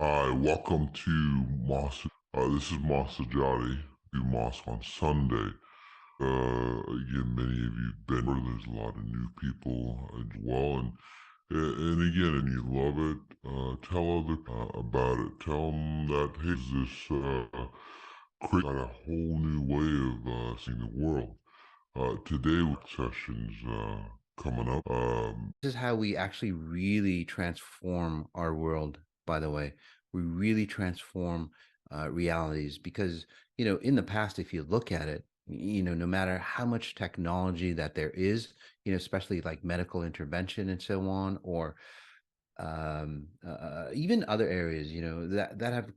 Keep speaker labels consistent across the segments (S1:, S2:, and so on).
S1: Hi, welcome to Moss. This is Massajati. Do Moss on Sunday. Again, many of you been here. There's a lot of new people as well, and again, and you love it. Tell other about it. Tell them that hey, create a whole new way of seeing the world. Today, with sessions coming up.
S2: This is how we actually really transform our world, by the way. We really transform realities because, in the past, if you look at it, no matter how much technology that there is, especially like medical intervention and so on, or even other areas, that have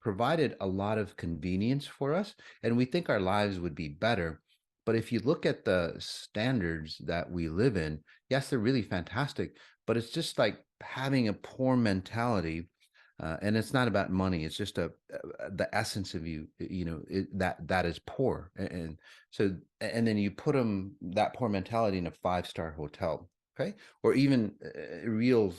S2: provided a lot of convenience for us, and we think our lives would be better. But if you look at the standards that we live in, yes, they're really fantastic, but it's just like having a poor mentality. And it's not about money. It's just the essence of you, that is poor. And so, and then you put them that poor mentality in a five-star hotel. Okay. Or even a real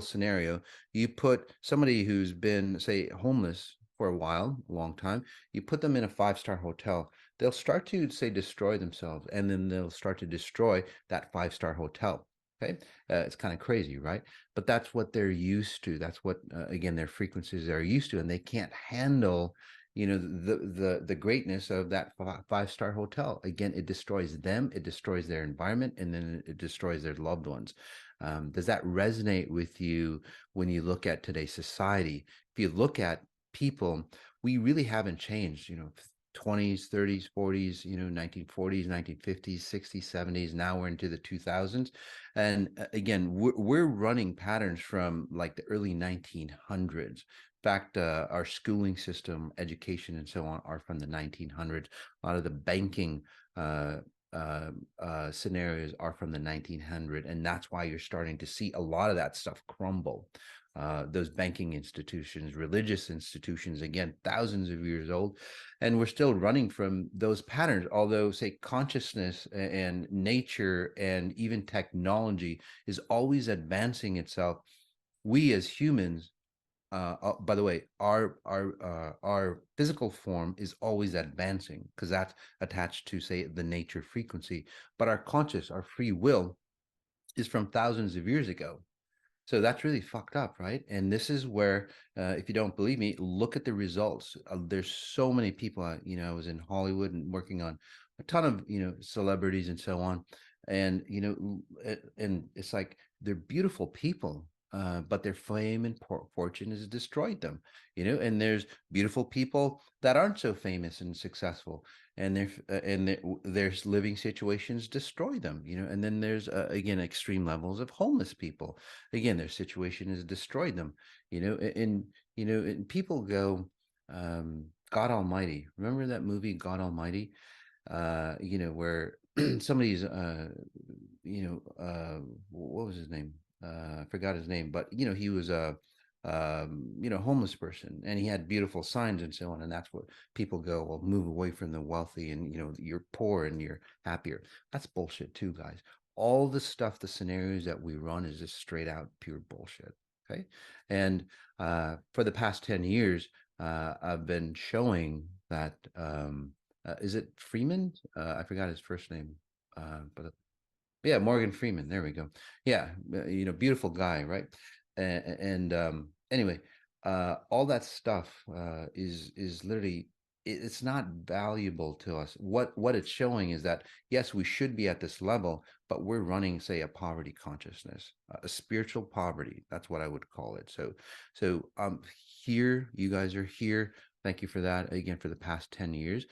S2: scenario, you put somebody who's been, say, homeless for a while, a long time, you put them in a five-star hotel, they'll start to, say, destroy themselves, and then they'll start to destroy that five-star hotel. Okay. It's kind of crazy, right? But that's what they're used to. That's what, again, their frequencies are used to, and they can't handle, the greatness of that five-star hotel. Again, it destroys them, it destroys their environment, and then it destroys their loved ones. Does that resonate with you when you look at today's society? If you look at people, we really haven't changed, 20s, 30s, 40s, 1940s, 1950s, 60s, 70s. Now we're into the 2000s. And again, we're running patterns from like the early 1900s. In fact, our schooling system, education, and so on are from the 1900s. A lot of the banking scenarios are from the 1900s, and that's why you're starting to see a lot of that stuff crumble. Those banking institutions, religious institutions, again, thousands of years old, and we're still running from those patterns. Although, say, consciousness and nature and even technology is always advancing itself, we as humans, by the way, our physical form is always advancing because that's attached to, say, the nature frequency. But our conscious, our free will, is from thousands of years ago. So that's really fucked up, right? And this is where, if you don't believe me, look at the results. There's so many people. I was in Hollywood and working on a ton of, celebrities and so on, and and it's like they're beautiful people, but their fame and fortune has destroyed them. And there's beautiful people that aren't so famous and successful, and their living situations destroy them. And then there's again extreme levels of homeless people. Again, their situation has destroyed them. And people go, God Almighty. Remember that movie God Almighty? Where somebody's what was his name? I forgot his name, but he was a homeless person, and he had beautiful signs and so on. And that's what people go, well, move away from the wealthy, and you're poor and you're happier. That's bullshit too, guys. All the stuff, the scenarios that we run is just straight out pure bullshit. Okay. And for the past 10 years, I've been showing that is it Freeman? I forgot his first name, but yeah, Morgan Freeman. There we go. Yeah, beautiful guy, right? And anyway, all that stuff is literally it's not valuable to us. What it's showing is that yes, we should be at this level, but we're running, say, a poverty consciousness, a spiritual poverty. That's what I would call it. So here, you guys are here. Thank you for that again for the past 10 years.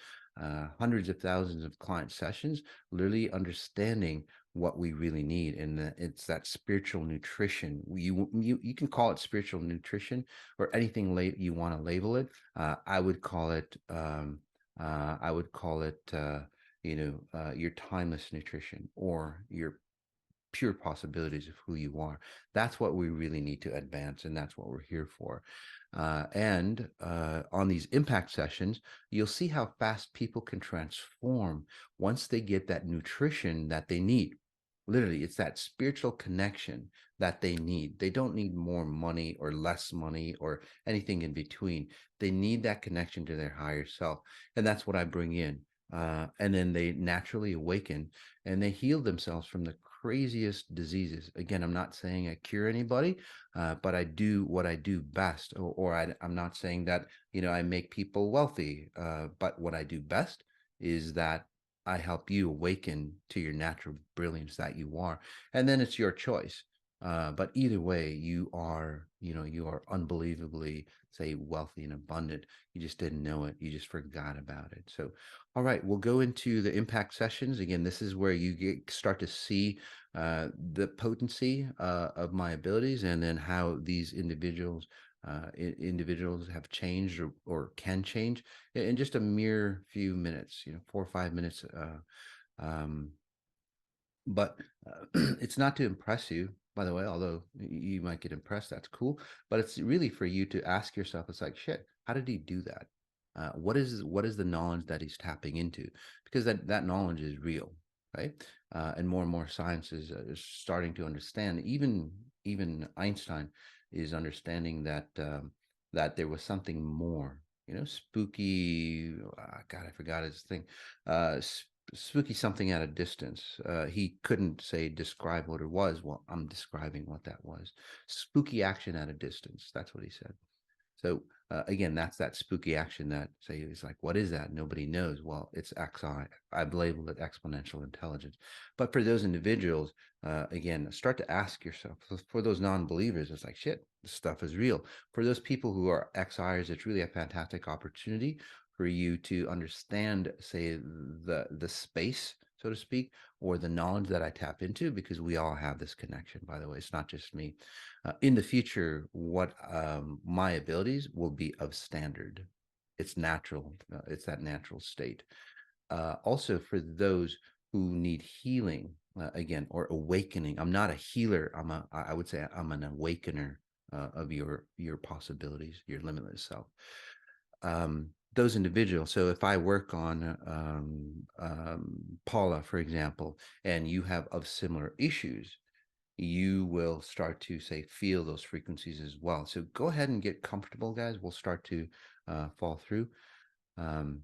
S2: Hundreds of thousands of client sessions, literally understanding what we really need, and it's that spiritual nutrition. You can call it spiritual nutrition or anything you want to label it. I would call it your timeless nutrition or your pure possibilities of who you are. That's what we really need to advance, and that's what we're here for. And on these impact sessions, you'll see how fast people can transform once they get that nutrition that they need. Literally, it's that spiritual connection that they need. They don't need more money or less money or anything in between. They need that connection to their higher self. And that's what I bring in. And then they naturally awaken and they heal themselves from the craziest diseases. Again, I'm not saying I cure anybody, but I do what I do best. I'm not saying that, I make people wealthy, but what I do best is that I help you awaken to your natural brilliance that you are. And then it's your choice. But either way, you are unbelievably, say, wealthy and abundant. You just didn't know it. You just forgot about it. So, all right, we'll go into the impact sessions. Again, this is where you start to see the potency of my abilities, and then how these individuals have changed or can change in just a mere few minutes, 4 or 5 minutes. Um, but it's not to impress you, by the way, although you might get impressed. That's cool. But it's really for you to ask yourself, it's like, shit, how did he do that? What is the knowledge that he's tapping into? Because that knowledge is real, right? And more science is starting to understand. Even Einstein is understanding that there was something more. Spooky. God, I forgot his thing. Uh, Spooky something at a distance. He couldn't say describe what it was. Well, I'm describing what that was. Spooky action at a distance. That's what he said. So again, that's that spooky action that say it's like, what is that? Nobody knows. Well, it's XI. I've labeled it exponential intelligence. But for those individuals, again, start to ask yourself. For those non-believers, it's like, shit, this stuff is real. For those people who are XIers, it's really a fantastic opportunity for you to understand, say, the space, so to speak, or the knowledge that I tap into, because we all have this connection, by the way. It's not just me. In the future, what my abilities will be of standard. It's natural. It's that natural state. Also, for those who need healing, again, or awakening. I'm not a healer. I would say I'm an awakener of your possibilities, your limitless self. Those individuals. So if I work on Paula, for example, and you have of similar issues, you will start to, say, feel those frequencies as well. So go ahead and get comfortable, guys. We'll start to fall through. Um,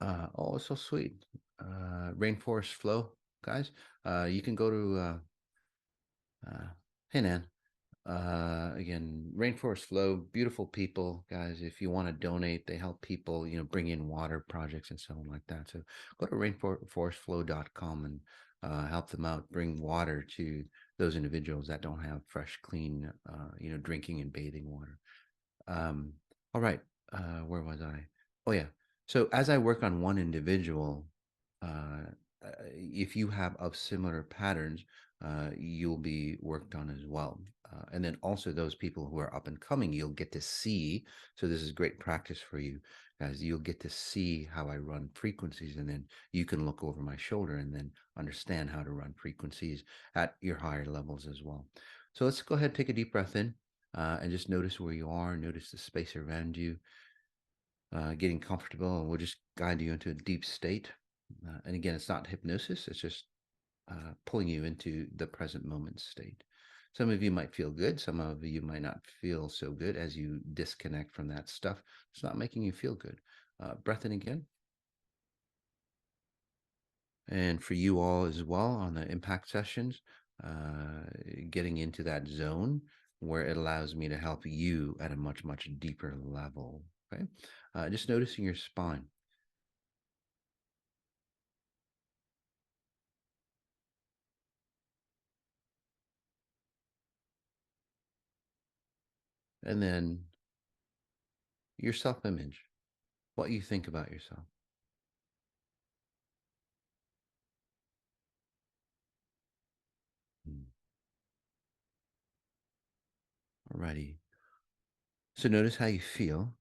S2: oh, it's so sweet. Rainforest Flow, guys. You can go to hey Nan. Again, Rainforest Flow, beautiful people, guys. If you want to donate, they help people, bring in water projects and so on like that. So go to rainforestflow.com and help them out, bring water to those individuals that don't have fresh, clean, drinking and bathing water. Um, all right, where was I? Oh yeah. So as I work on one individual, uh, if you have of similar patterns, you'll be worked on as well. And then also those people who are up and coming, you'll get to see. So this is great practice for you, guys. You'll get to see how I run frequencies, and then you can look over my shoulder and then understand how to run frequencies at your higher levels as well. So let's go ahead, take a deep breath in, and just notice where you are. Notice the space around you, getting comfortable, and we'll just guide you into a deep state. And again, it's not hypnosis, it's just pulling you into the present moment state. Some of you might feel good, some of you might not feel so good as you disconnect from that stuff. It's not making you feel good. Breath in again. And for you all as well on the impact sessions, uh, getting into that zone where it allows me to help you at a much, much deeper level. Okay. Just noticing your spine. And then your self image, what you think about yourself. Hmm. Alrighty. So notice how you feel.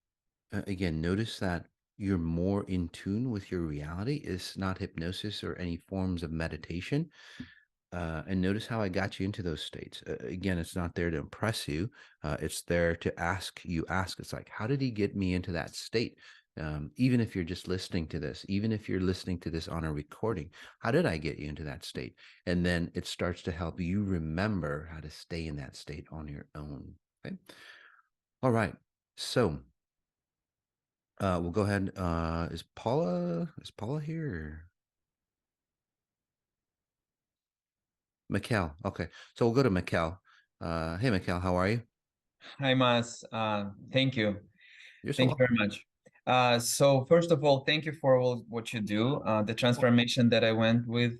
S2: Again, notice that you're more in tune with your reality. It's not hypnosis or any forms of meditation. And notice how I got you into those states. Again, it's not there to impress you. It's there to ask. It's like, how did he get me into that state? Even if you're just listening to this, even if you're listening to this on a recording, how did I get you into that state? And then it starts to help you remember how to stay in that state on your own. Okay. All right. So we'll go ahead. Is Paula here? Or? Mikkel. Okay. So we'll go to Mikkel. Hey, Mikkel, how are you?
S3: Hi, Mas. Thank you.
S2: You're so
S3: Thank you very
S2: welcome.
S3: much. So first of all, thank you for all what you do. The transformation that I went with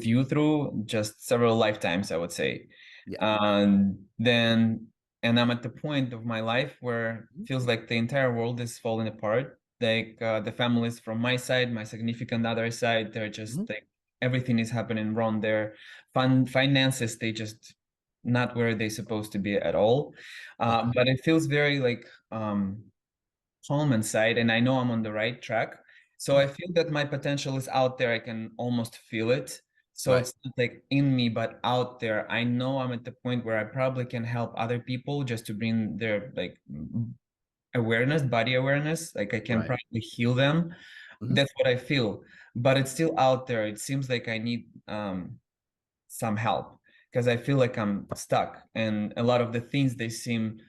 S3: you through just several lifetimes, I would say.
S2: Yeah.
S3: Then, and I'm at the point of my life where it feels like the entire world is falling apart. Like the families from my side, my significant other side, they're just
S2: Hmm.
S3: like everything is happening wrong. Their finances, they just not where they're supposed to be at all.
S2: Okay.
S3: But it feels very like calm inside, and I know I'm on the right track. So I
S2: Yeah.
S3: feel that my potential is out there. I can almost feel it. So
S2: Right.
S3: it's not like in me, but out there. I know I'm at the point where I probably can help other people just to bring their like awareness, body awareness. Like I can
S2: Right.
S3: probably heal them.
S2: Hmm.
S3: That's what I feel. But it's still out there. It seems like I need some help because I feel like I'm stuck and a lot of the things they seem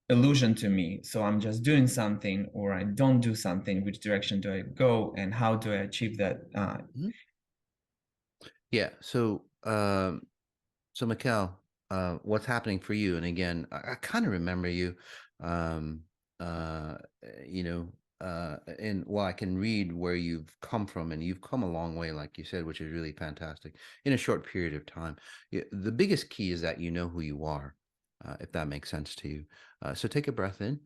S3: illusion to me. So I'm just doing something or I don't do something. Which direction do I go and how do I achieve that?
S2: Hmm. Yeah. So Mikkel, what's happening for you? And again, I kind of remember you, um, uh, you know, and well, I can read where you've come from, and you've come a long way, like you said, which is really fantastic in a short period of time. Yeah, the biggest key is that you know who you are, if that makes sense to you. So take a breath in.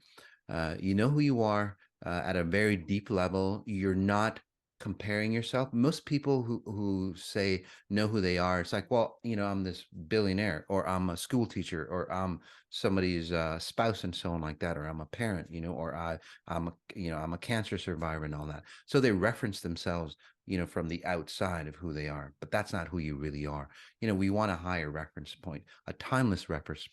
S2: You know who you are at a very deep level. You're not comparing yourself. Most people who say know who they are, it's like, well, I'm this billionaire, or I'm a school teacher, or I'm somebody's spouse, and so on like that, or I'm a parent, or I'm a cancer survivor and all that. So they reference themselves, from the outside of who they are, but that's not who you really are. We want a higher reference point, a timeless reference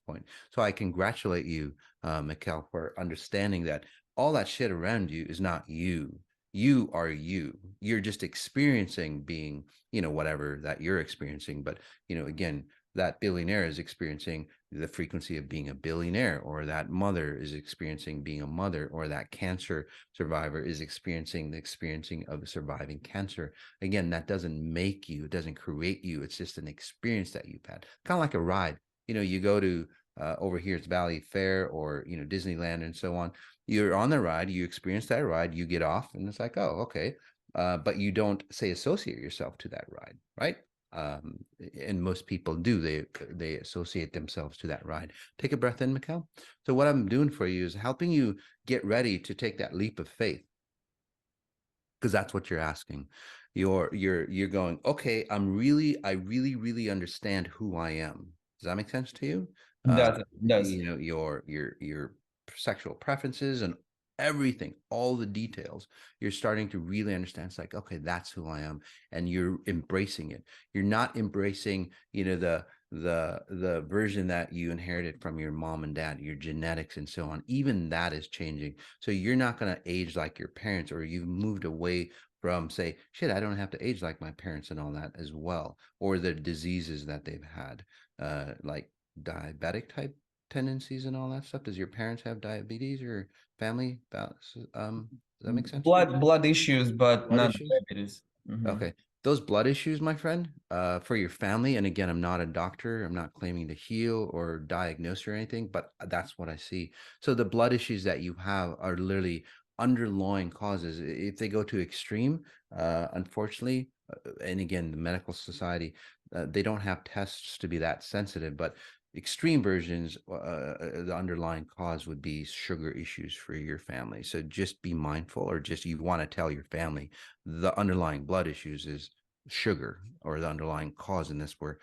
S2: point. So I congratulate you, Mikkel, for understanding that all that shit around you is not you. You are you. You're just experiencing being, whatever that you're experiencing. But, again, that billionaire is experiencing the frequency of being a billionaire, or that mother is experiencing being a mother, or that cancer survivor is experiencing the experiencing of surviving cancer. Again, that doesn't make you, it doesn't create you. It's just an experience that you've had, kind of like a ride. You go to over here, it's Valley Fair, or Disneyland and so on. You're on the ride, you experience that ride, you get off, and it's like, oh, okay. But you don't say associate yourself to that ride, right? um, and most people do. They associate themselves to that ride. Take a breath in, Mikkel. So what I'm doing for you is helping you get ready to take that leap of faith, because that's what you're asking. You're going, okay, I really, really understand who I am. Does that make sense to you?
S3: does does.
S2: Your sexual preferences and everything, all the details. You're starting to really understand. It's like, okay, that's who I am, and you're embracing it. You're not embracing, the version that you inherited from your mom and dad, your genetics and so on. Even that is changing. So you're not going to age like your parents, or you've moved away from, say, shit, I don't have to age like my parents and all that as well, or the diseases that they've had, like diabetic type tendencies and all that stuff. Does your parents have diabetes or family? Does that make sense to you?
S3: Blood issues, but
S2: Blood
S3: not
S2: issues?
S3: diabetes. Mhm.
S2: Okay. those blood issues, my friend, for your family, and again, I'm not a doctor, I'm not claiming to heal or diagnose or anything, but that's what I see. So the blood issues that you have are literally underlying causes. If they go to extreme, unfortunately, and again, the medical society, they don't have tests to be that sensitive, but extreme versions, the underlying cause would be sugar issues for your family. So just be mindful, or just you want to tell your family the underlying blood issues is sugar, or the underlying cause in this where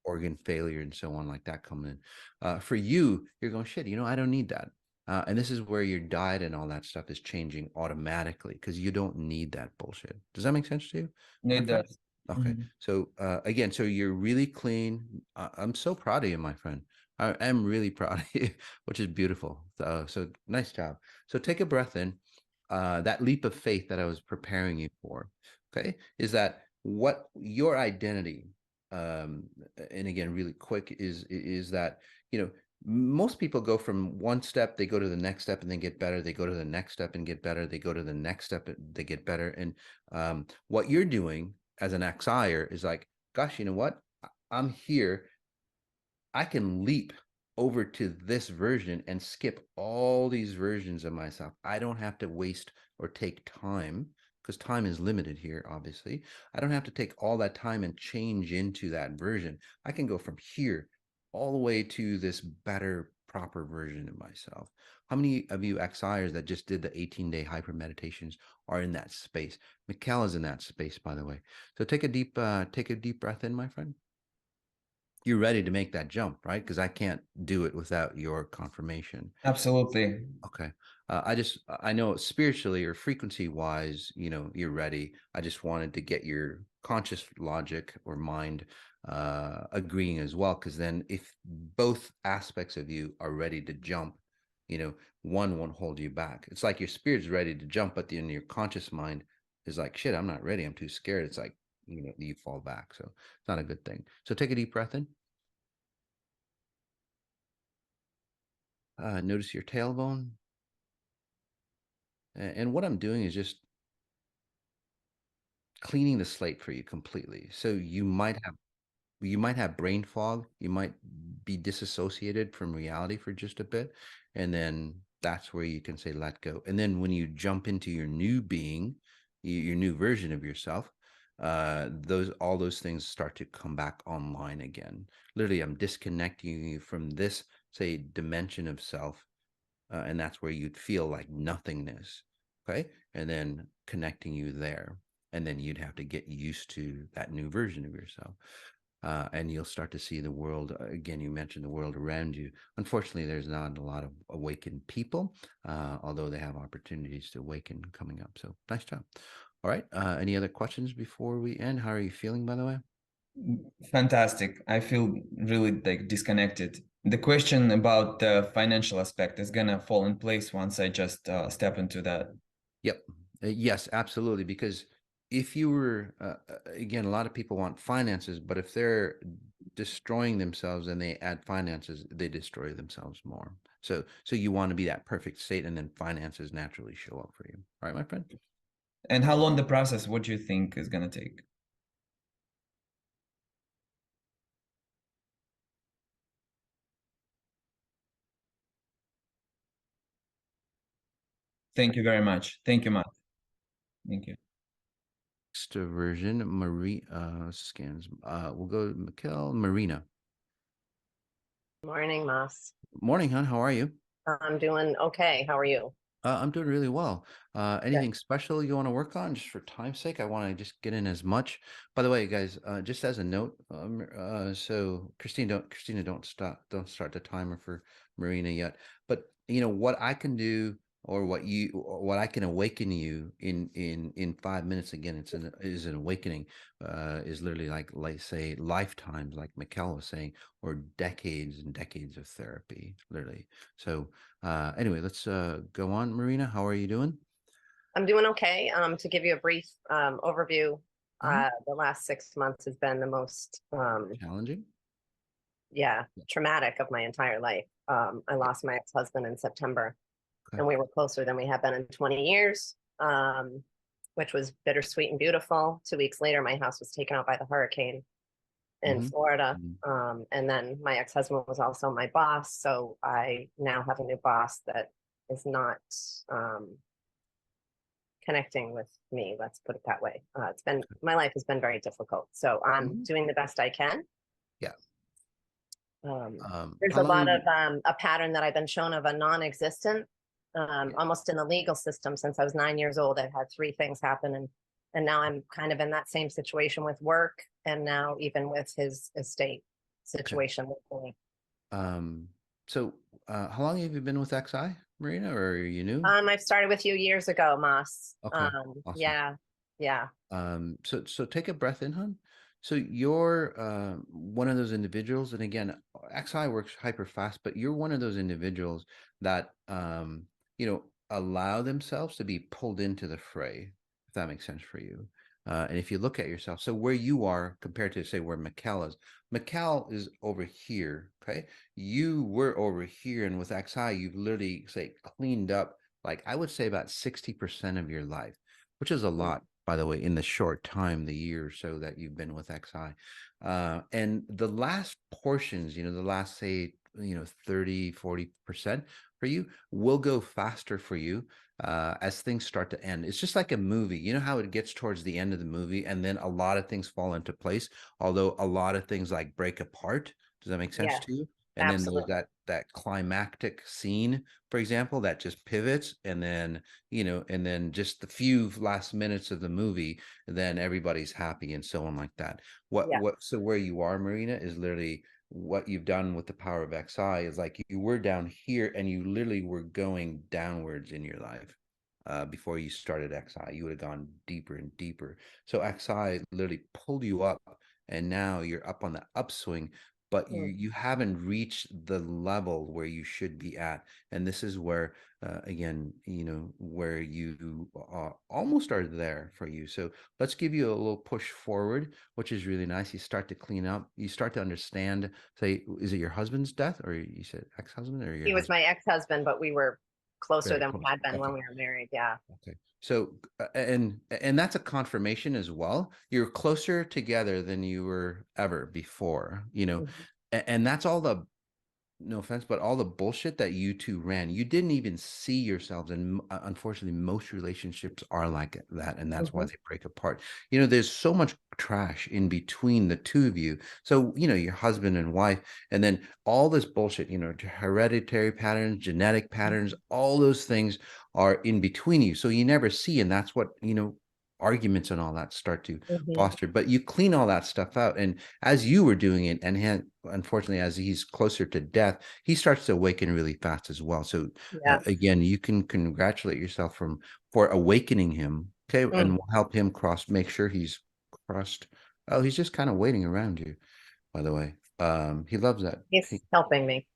S2: organ failure and so on like that coming in. For you, you're going, shit, I don't need that. And this is where your diet and all that stuff is changing automatically because you don't need that bullshit. Does that make sense to you, my
S3: It
S2: friend?
S3: does.
S2: Okay. So again, so you're really clean. I'm so proud of you, my friend. I am really proud of you, which is beautiful. So nice job. So take a breath in. That leap of faith that I was preparing you for, okay, is that what your identity, and again, really quick, is that, most people go from one step, they go to the next step and they get better. They go to the next step and get better. They go to the next step, they get better. And what you're doing as an XIer is like, gosh, you know what? I'm here. I can leap over to this version and skip all these versions of myself. I don't have to waste or take time, because time is limited here, obviously. I don't have to take all that time and change into that version. I can go from here all the way to this better, proper version of myself. How many of you XIers that just did the 18-day hyper meditations are in that space? Mikkel is in that space, by the way. So take a deep breath in, my friend. You're ready to make that jump, right? Because I can't do it without your confirmation.
S3: Absolutely.
S2: Okay. I know spiritually or frequency wise, you're ready. I just wanted to get your conscious logic or mind agreeing as well. Because then if both aspects of you are ready to jump, one won't hold you back. It's like your spirit's ready to jump, but then your conscious mind is like, shit, I'm not ready. I'm too scared. It's like, you fall back. So it's not a good thing. So take a deep breath in. Notice your tailbone. And what I'm doing is just cleaning the slate for you completely. So you might have brain fog. You might be disassociated from reality for just a bit. And then that's where you can say, let go. And then when you jump into your new being, your new version of yourself, all those things start to come back online again. Literally, I'm disconnecting you from this, say, dimension of self, and that's where you'd feel like nothingness, okay, and then connecting you there, and then you'd have to get used to that new version of yourself, and you'll start to see the world again. You mentioned the world around you. Unfortunately, there's not a lot of awakened people, although they have opportunities to awaken coming up. So nice job. All right, any other questions before we end? How are you feeling, by the way?
S3: Fantastic. I feel really like disconnected. The question about the financial aspect is gonna fall in place once I just step into that.
S2: Yep. Yes, absolutely. Because if you were, again, a lot of people want finances, but if they're destroying themselves and they add finances, they destroy themselves more. So you want to be that perfect state, and then finances naturally show up for you. All right, my friend?
S3: And how long the process, what do you think is gonna take? Thank you very much. Thank you, Matt. Thank you.
S2: Next version, Marie scans. We'll go to Mikkel, Marina.
S4: Morning, Moss.
S2: Morning, hon. How are you?
S4: I'm doing okay. How are you?
S2: I'm doing really well. Anything special you want to work on, just for time's sake? I want to just get in as much. By the way, guys, just as a note, so Christina, don't start the timer for Marina yet. But what I can do, or what I can awaken you in 5 minutes. Again, is an awakening. Is literally like say lifetimes, like Mikkel was saying, or decades and decades of therapy, literally. So. Anyway, let's go on. Marina, how are you doing?
S4: I'm doing okay. To give you a brief overview, the last 6 months has been the most
S2: Challenging?
S4: traumatic of my entire life. I lost my ex-husband in September,
S2: Okay.
S4: and we were closer than we have been in 20 years. which was bittersweet and beautiful. 2 weeks later, my house was taken out by the hurricane in Florida. And then my ex-husband was also my boss. So I now have a new boss that is not connecting with me. Let's put it that way. My life has been very difficult. So I'm doing the best I can.
S2: Yeah.
S4: There's a lot of a pattern that I've been shown of a non-existent, almost in the legal system since I was 9 years old. I've had 3 things happen, and now I'm kind of in that same situation with work, and now even with his estate situation with me.
S2: So how long have you been with XI, Marina, or are you new?
S4: I've started with you years ago, Moss.
S2: Okay. Awesome.
S4: Yeah.
S2: So take a breath in, hon. So you're one of those individuals, and again, XI works hyper fast, but you're one of those individuals that allow themselves to be pulled into the fray, if that makes sense for you. And if you look at yourself, so where you are compared to say where Mikkel is over here. Okay, you were over here, and with XI, you've literally cleaned up, like I would say about 60% of your life, which is a lot, by the way, in the short time, the year or so that you've been with XI. And the last portions, the last, say, 30-40% for you will go faster for you as things start to end. It's just like a movie. You know how it gets towards the end of the movie and then a lot of things fall into place, although a lot of things like break apart. Does that make sense to you? And
S4: absolutely.
S2: then there's that climactic scene, for example, that just pivots, and then and then just the few last minutes of the movie, then everybody's happy and so on, like that. So where you are, Marina, is literally what you've done with the power of XI is like you were down here and you literally were going downwards in your life. Before you started XI, you would have gone deeper and deeper. So XI literally pulled you up, and now you're up on the upswing, but you haven't reached the level where you should be at. And this is where, again, where you almost are there for you. So let's give you a little push forward, which is really nice. You start to clean up. You start to understand, say, is it your husband's death, or you said ex-husband, or your
S4: He was my ex-husband, but we were closer
S2: Very
S4: than
S2: close.
S4: we had been when we were married. Yeah.
S2: Okay. So, and that's a confirmation as well. You're closer together than you were ever before, and that's all the, no offense, but all the bullshit that you two ran. You didn't even see yourselves. And unfortunately, most relationships are like that. And that's why they break apart. There's so much trash in between the two of you. So, your husband and wife, and then all this bullshit, hereditary patterns, genetic patterns, all those things are in between you. So you never see. And that's what, arguments and all that start to foster, but you clean all that stuff out. And as you were doing it, and unfortunately, as he's closer to death, he starts to awaken really fast as well. So again, you can congratulate yourself for awakening him. Okay. And we'll help him make sure he's crossed. Oh, he's just kind of waiting around you, by the way. He loves that.
S4: He's helping me.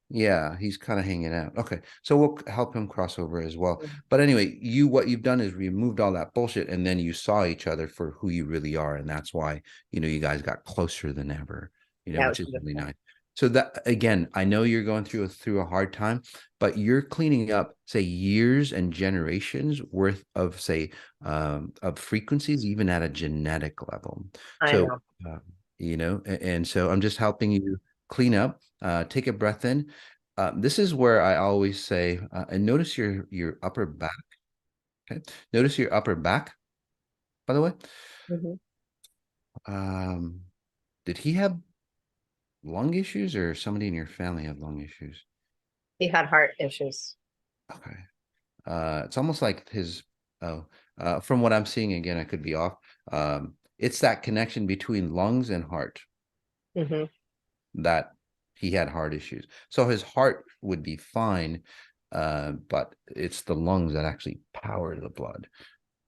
S2: Yeah, he's kind of hanging out. Okay, so we'll help him cross over as well. But anyway, what you've done is removed all that bullshit, and then you saw each other for who you really are, and that's why you guys got closer than ever. Which is really nice. So that, again, I know you're going through a hard time, but you're cleaning up, say, years and generations worth of, say, of frequencies, even at a genetic level.
S4: I know.
S2: And so I'm just helping you clean up. Take a breath in. This is where I always say, and notice your upper back. Okay, notice your upper back. By the way, did he have lung issues, or somebody in your family have lung issues?
S4: He had heart issues.
S2: Okay, it's almost like from what I'm seeing, again, I could be off. It's that connection between lungs and heart. That he had heart issues. So his heart would be fine, but it's the lungs that actually power the blood.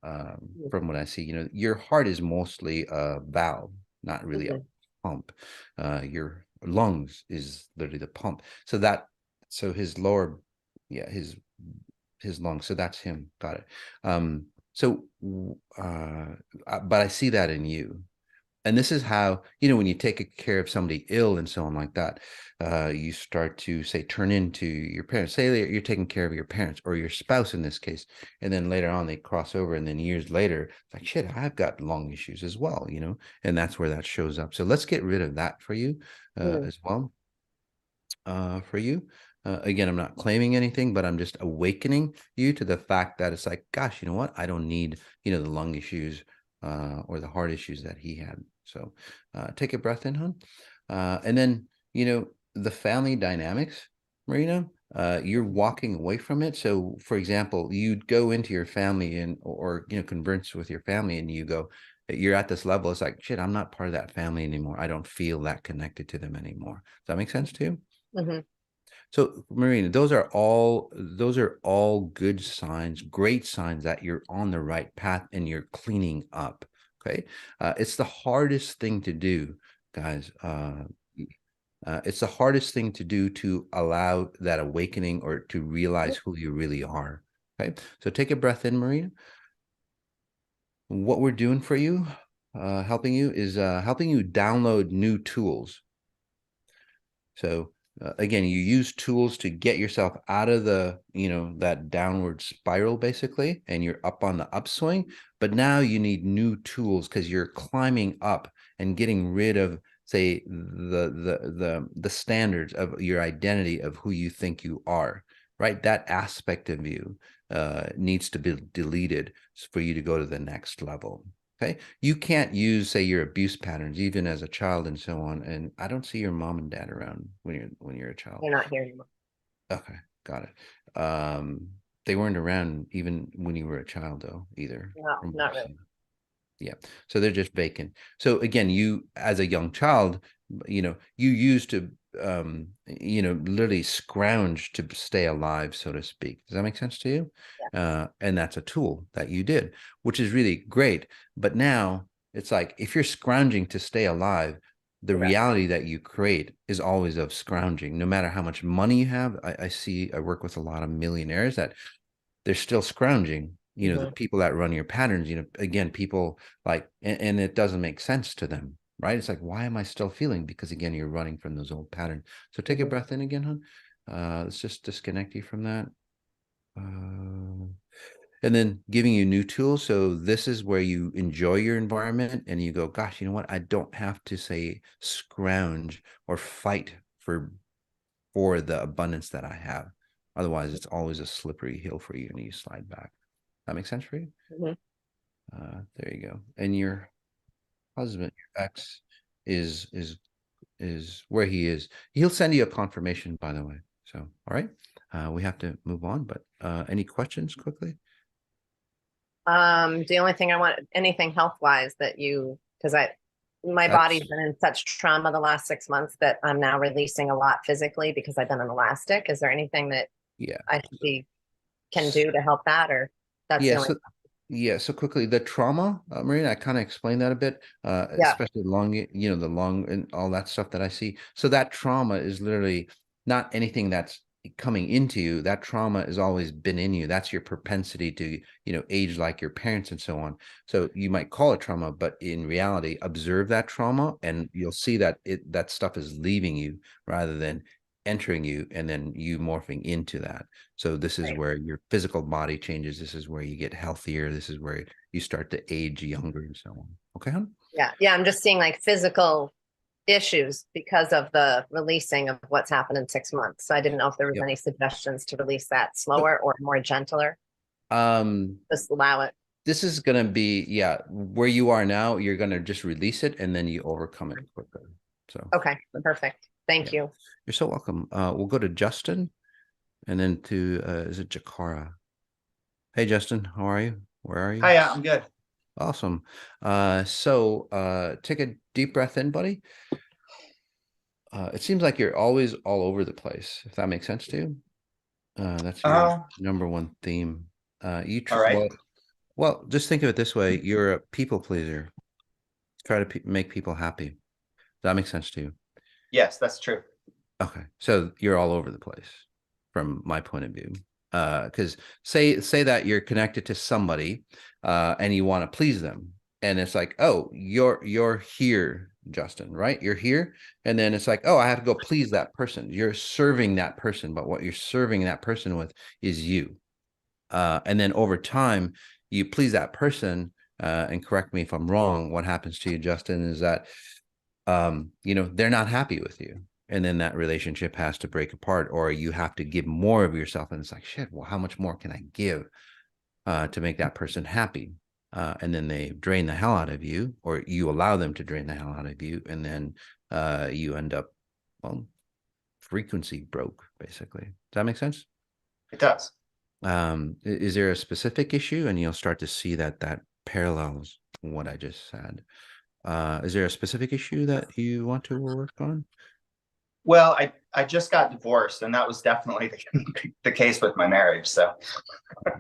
S2: From what I see, your heart is mostly a valve, not really a pump. Your lungs is literally the pump. So his lower, his lungs. So that's him. Got it. But I see that in you. And this is how, when you take care of somebody ill and so on like that, you start to say, turn into your parents. Say that you're taking care of your parents or your spouse in this case. And then later on they cross over. And then years later, it's like, shit, I've got lung issues as well, and that's where that shows up. So let's get rid of that for you as well. For you. Again, I'm not claiming anything, but I'm just awakening you to the fact that it's like, gosh, you know what? I don't need, the lung issues or the heart issues that he had. So take a breath in, hon. And then, the family dynamics, Marina, you're walking away from it. So, for example, you'd go into your family or converse with your family and you go, you're at this level. It's like, shit, I'm not part of that family anymore. I don't feel that connected to them anymore. Does that make sense to you?
S4: Mm-hmm.
S2: So, Marina, those are all good signs, great signs that you're on the right path and you're cleaning up. Okay, it's the hardest thing to do, guys. It's the hardest thing to do to allow that awakening or to realize who you really are. Okay, so take a breath in, Marina. What we're doing for you, helping you, is helping you download new tools. So again, you use tools to get yourself out of the, that downward spiral basically, and you're up on the upswing. But now you need new tools because you're climbing up and getting rid of, say, the standards of your identity of who you think you are, right? That aspect of you needs to be deleted for you to go to the next level. Okay, you can't use, say, your abuse patterns even as a child and so on. And I don't see your mom and dad around when you're a child.
S4: They're not here anymore.
S2: Okay, got it. They weren't around even when you were a child, though, either.
S4: No, not really.
S2: Yeah, so they're just vacant. So again, you as a young child, you used to literally scrounge to stay alive, so to speak. Does that make sense to you?
S4: Yeah.
S2: And that's a tool that you did, which is really great. But now it's like, if you're scrounging to stay alive, the reality that you create is always of scrounging. No matter how much money you have, I work with a lot of millionaires that they're still scrounging. The people that run your patterns, again, people like, and it doesn't make sense to them, right? It's like, why am I still feeling? Because again, you're running from those old patterns. So take a breath in again, hon. Let's just disconnect you from that. And then giving you new tools. So this is where you enjoy your environment and you go, gosh, you know what? I don't have to, say, scrounge or fight for the abundance that I have. Otherwise, it's always a slippery hill for you and you slide back. That makes sense for you? There you go. And your husband, your ex, is where he is. He'll send you a confirmation, by the way. So, all right. We have to move on, but any questions quickly?
S4: The only thing I want, anything health-wise that because my body's been in such trauma the last 6 months that I'm now releasing a lot physically because I've been an elastic. Is there anything that I can do to help that, or that's the only?
S2: So quickly, the trauma, Marina, I kind of explained that a bit, especially the lung and all that stuff that I see. So that trauma is literally not anything that's coming into you. That trauma has always been in you. That's your propensity to, age like your parents and so on. So you might call it trauma, but in reality, observe that trauma and you'll see that that stuff is leaving you rather than entering you and then you morphing into that. So this is where your physical body changes. This is where you get healthier. This is where you start to age younger and so on. Okay, hon?
S4: Yeah. I'm just seeing like physical issues because of the releasing of what's happened in 6 months. So I didn't know if there was any suggestions to release that slower or more gentler. Just allow it.
S2: This is going to be, where you are now, you're going to just release it and then you overcome it quicker. So,
S4: okay, perfect. Thank you.
S2: You're so welcome. We'll go to Justin and then to, is it Jakara? Hey, Justin, how are you? Where are you?
S5: Hi, I'm good.
S2: Awesome. So take a deep breath in, buddy. It seems like you're always all over the place, if that makes sense to you. That's your number one theme. You try,
S5: all right.
S2: Well, just think of it this way. You're a people pleaser. Try to make people happy. Does that make sense to you?
S5: Yes, that's true.
S2: Okay. So you're all over the place from my point of view. Because say that you're connected to somebody and you want to please them. and it's like, oh, you're here, Justin, right? You're here. And then it's like, oh, I have to go please that person. You're serving that person, but what you're serving that person with is you. And then over time, you please that person, and correct me if I'm wrong. What happens to you, Justin, is that they're not happy with you. And then that relationship has to break apart, or you have to give more of yourself. And it's like, shit, well, how much more can I give to make that person happy? And then they drain the hell out of you, or you allow them to drain the hell out of you. And then you end up, well, frequency broke, basically. Does that make sense?
S5: It does.
S2: Is there a specific issue? And you'll start to see that parallels what I just said. Is there a specific issue that you want to work on?
S5: Well, I just got divorced, and that was definitely the case with my marriage. So,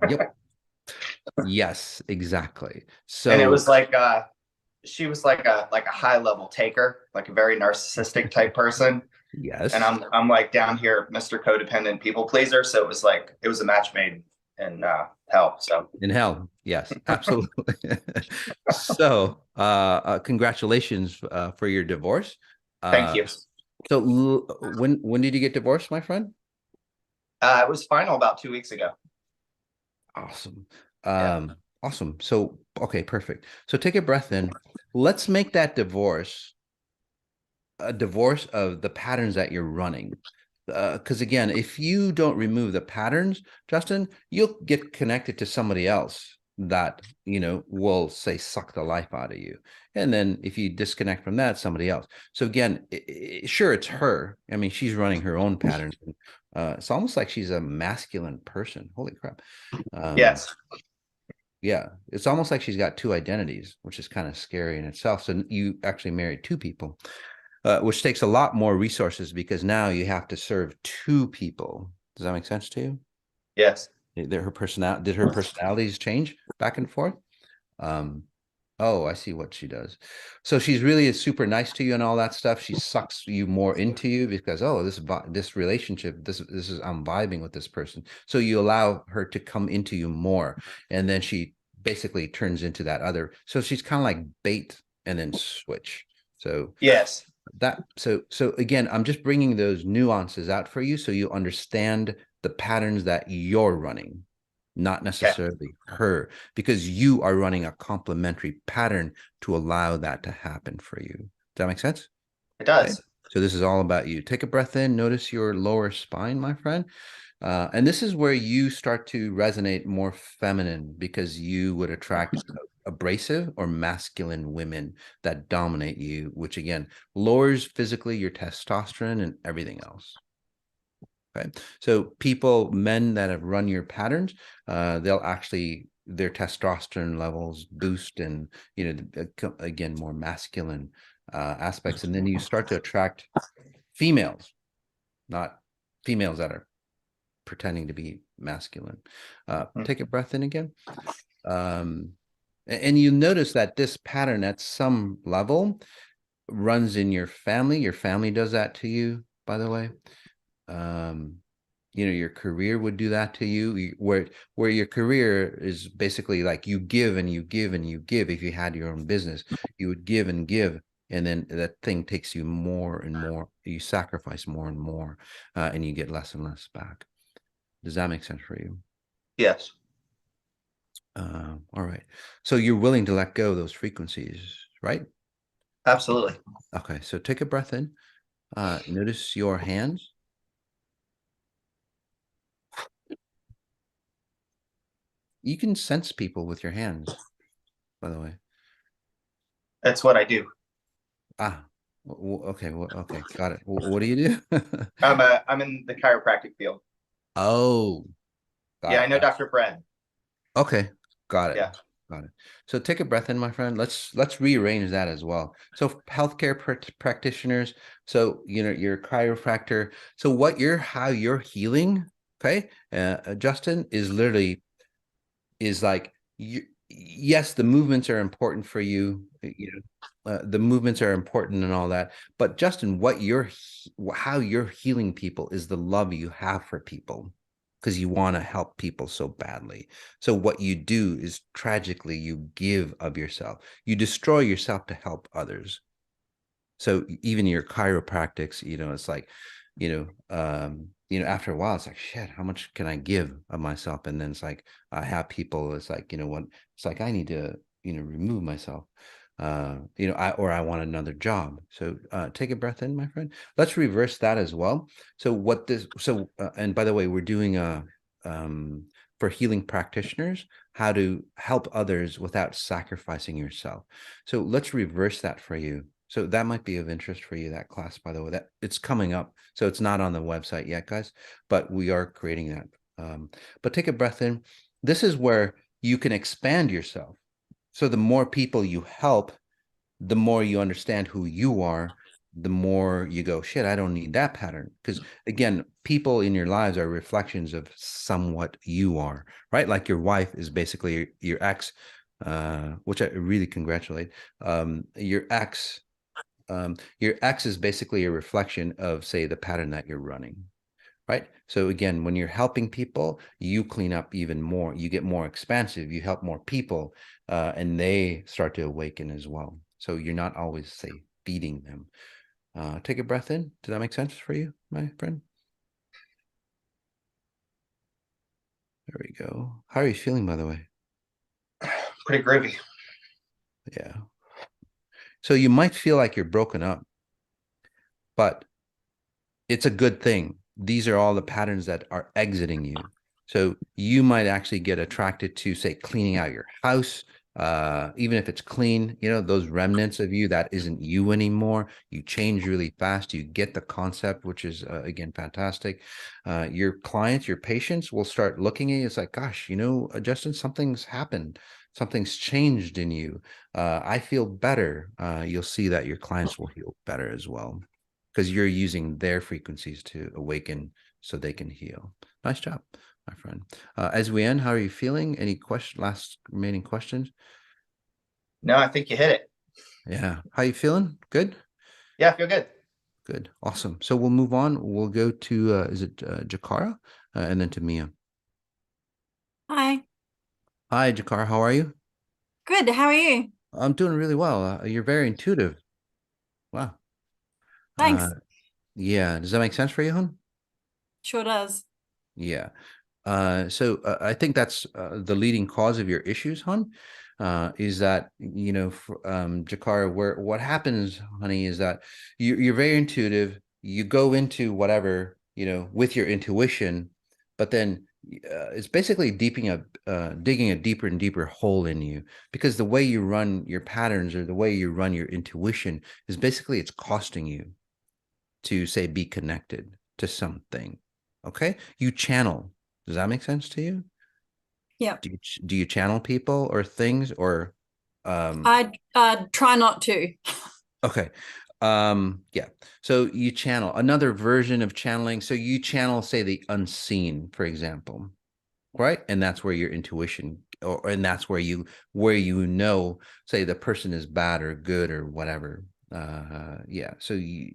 S2: yep. Yes, exactly. So,
S5: and it was like she was like a high level taker, like a very narcissistic type person.
S2: Yes.
S5: And I'm like down here, Mr. Codependent people pleaser. So it was a match made in hell. So
S2: in hell, yes, absolutely. So, congratulations for your divorce.
S5: Thank you.
S2: So, when did you get divorced, my friend?
S5: It was final about 2 weeks ago.
S2: Awesome.
S5: Yeah.
S2: Awesome. So, okay, perfect. So take a breath in. Let's make that divorce a divorce of the patterns that you're running. Because again, if you don't remove the patterns, Justin, you'll get connected to somebody else that, will say, suck the life out of you. And then if you disconnect from that, somebody else. So again, sure, it's her. I mean, she's running her own patterns. It's almost like she's a masculine person. Holy crap.
S5: Yes.
S2: Yeah. It's almost like she's got two identities, which is kind of scary in itself. So you actually married two people. Which takes a lot more resources, because now you have to serve two people. Does that make sense to you?
S5: Yes.
S2: Did her personalities change back and forth? Oh, I see what she does. So she's really super nice to you and all that stuff. She sucks you more into you because, oh, this relationship, this is, I'm vibing with this person. So you allow her to come into you more, and then she basically turns into that other. So she's kind of like bait and then switch. So
S5: yes.
S2: So again, I'm just bringing those nuances out for you so you understand the patterns that you're running, not necessarily her, because you are running a complementary pattern to allow that to happen for you. Does that make sense?
S5: It does.
S2: Okay. So this is all about you. Take a breath in. Notice your lower spine, my friend. And this is where you start to resonate more feminine, because you would attract abrasive or masculine women that dominate you, which again lowers physically your testosterone and everything else. Okay, so men that have run your patterns, they'll actually, their testosterone levels boost, and again, more masculine aspects. And then you start to attract females, not females that are pretending to be masculine. Take a breath in again. And you notice that this pattern at some level runs in your family. Your family does that to you, by the way. Your career would do that to you, where your career is basically like you give and you give and you give. If you had your own business, you would give and give. And then that thing takes you more and more. You sacrifice more and more, and you get less and less back. Does that make sense for you?
S5: Yes.
S2: All right. So you're willing to let go of those frequencies, right?
S5: Absolutely.
S2: Okay. So take a breath in. Notice your hands. You can sense people with your hands, by the way.
S5: That's what I do.
S2: Okay. Okay. Got it. What do you do?
S5: I'm in the chiropractic field.
S2: Oh.
S5: Yeah, I know Dr. Brad.
S2: Okay. Got it.
S5: Yeah.
S2: Got it. So take a breath in, my friend. Let's rearrange that as well. So healthcare practitioners. So you're a chiropractor. So how you're healing. Okay, Justin, is literally like yes, the movements are important for you. The movements are important and all that. But Justin, how you're healing people is the love you have for people. because you want to help people so badly. So what you do is tragically you give of yourself. You destroy yourself to help others. So even your chiropractics, it's like, after a while, it's like, shit, how much can I give of myself? And then it's like, I have people, it's like, what, it's like, I need to, remove myself, I want another job. So take a breath in, my friend. Let's reverse that as well. So and by the way, we're doing for healing practitioners, how to help others without sacrificing yourself. So let's reverse that for you. So that might be of interest for you, that class, by the way, that it's coming up. So it's not on the website yet, guys, but we are creating that. But take a breath in. This is where you can expand yourself. So the more people you help, the more you understand who you are, the more you go, shit, I don't need that pattern. Because again, people in your lives are reflections of somewhat you are, right? Like your wife is basically your ex, which I really congratulate. Your ex is basically a reflection of, say, the pattern that you're running, right? So again, when you're helping people, you clean up even more, you get more expansive, you help more people, and they start to awaken as well. So you're not always, say, feeding them. Take a breath in. Does that make sense for you, my friend? There we go. How are you feeling, by the way?
S5: Pretty groovy.
S2: Yeah. So you might feel like you're broken up, but it's a good thing. These are all the patterns that are exiting you. So you might actually get attracted to, say, cleaning out your house, even if it's clean, those remnants of you, that isn't you anymore. You change really fast. You get the concept, which is, again, fantastic. Your clients, your patients will start looking at you. It's like, gosh, Justin, something's happened. Something's changed in you. I feel better. You'll see that your clients will heal better as well, because you're using their frequencies to awaken so they can heal. Nice job, my friend. As we end, how are you feeling? Any last remaining questions?
S5: No, I think you hit it.
S2: Yeah. How you feeling? Good?
S5: Yeah, I feel good.
S2: Good. Awesome. So we'll move on. We'll go to, is it Jakara? And then to Mia.
S6: Hi.
S2: Hi, Jakara. How are you?
S6: Good. How are you?
S2: I'm doing really well. You're very intuitive. Wow.
S6: Thanks.
S2: Yeah. Does that make sense for you, hon?
S6: Sure does.
S2: Yeah. So I think that's the leading cause of your issues, hon, is that, Jakara, what happens, honey, is that you're very intuitive. You go into whatever, with your intuition, but then it's basically digging a deeper and deeper hole in you, because the way you run your patterns or the way you run your intuition is basically, it's costing you to, say, be connected to something. Okay. You channel. Does that make sense to you?
S6: Yeah.
S2: Do you channel people or things, or
S6: I try not to.
S2: okay. Yeah. So you channel another version of channeling. So you channel, say, the unseen, for example, right? And that's where your intuition, and that's where you say, the person is bad or good or whatever. Yeah. So you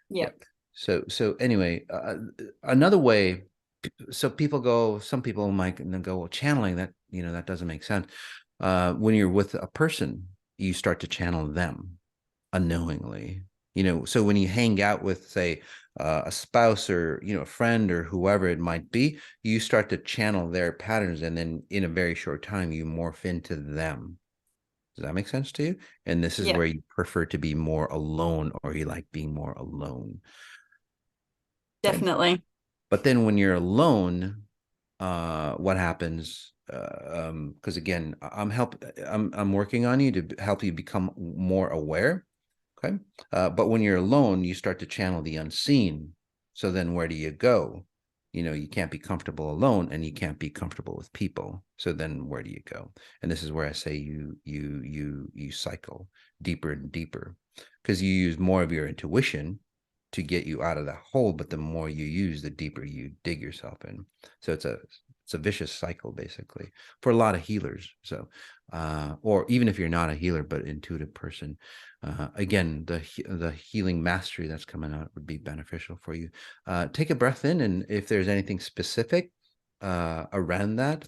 S6: Yeah.
S2: So anyway, another way, so some people might go, well, channeling, that, that doesn't make sense. When you're with a person, you start to channel them unknowingly, so when you hang out with, say, a spouse or, a friend or whoever it might be, you start to channel their patterns, and then in a very short time, you morph into them. Does that make sense to you? And this is
S6: Yeah.
S2: where you prefer to be more alone, or you like being more alone. Okay?
S6: Definitely.
S2: But then when you're alone, what happens? Because again, I'm working on you to help you become more aware. Okay. But when you're alone, you start to channel the unseen. So then where do you go? You can't be comfortable alone, and you can't be comfortable with people. So then where do you go? And this is where I say you cycle deeper and deeper, because you use more of your intuition to get you out of that hole. But the more you use, the deeper you dig yourself in. So it's It's a vicious cycle, basically, for a lot of healers. So, or even if you're not a healer, but intuitive person, again, the healing mastery that's coming out would be beneficial for you. Take a breath in, and if there's anything specific around that,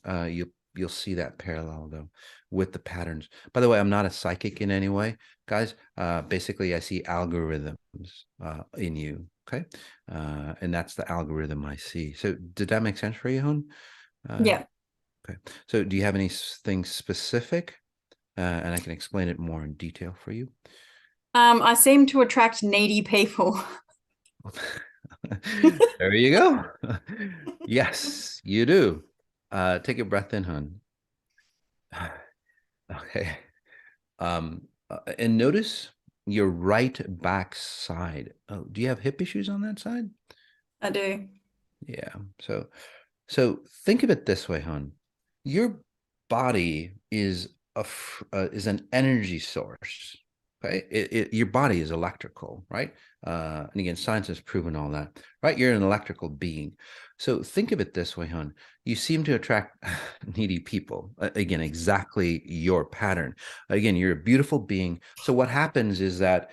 S2: you'll see that parallel though with the patterns. By the way, I'm not a psychic in any way, guys. Basically, I see algorithms in you. Okay, and that's the algorithm I see. So, did that make sense for you, Hun?
S6: Yeah.
S2: Okay. So, do you have anything specific? And I can explain it more in detail for you.
S6: I seem to attract needy people.
S2: There you go. Yes, you do. Take a breath in, Hun. Okay. And notice your right back side. Oh, do you have hip issues on that side?
S6: I do.
S2: Yeah. So think of it this way, hon. Your body is is an energy source. Okay. Your body is electrical, right? And again, science has proven all that, right? You're an electrical being. So think of it this way, hon. You seem to attract needy people. Again, exactly your pattern. Again, you're a beautiful being. So what happens is that,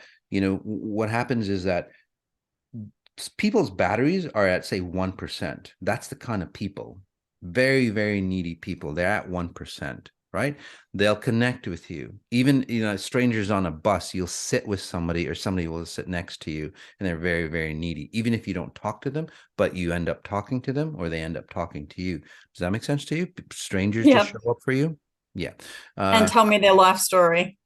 S2: people's batteries are at, say, 1%. That's the kind of people, very, very needy people. They're at 1%, right? They'll connect with you. Even, strangers on a bus, you'll sit with somebody or somebody will sit next to you and they're very, very needy. Even if you don't talk to them, but you end up talking to them or they end up talking to you. Does that make sense to you? Strangers just show up for you? Yeah.
S6: And tell me their life story.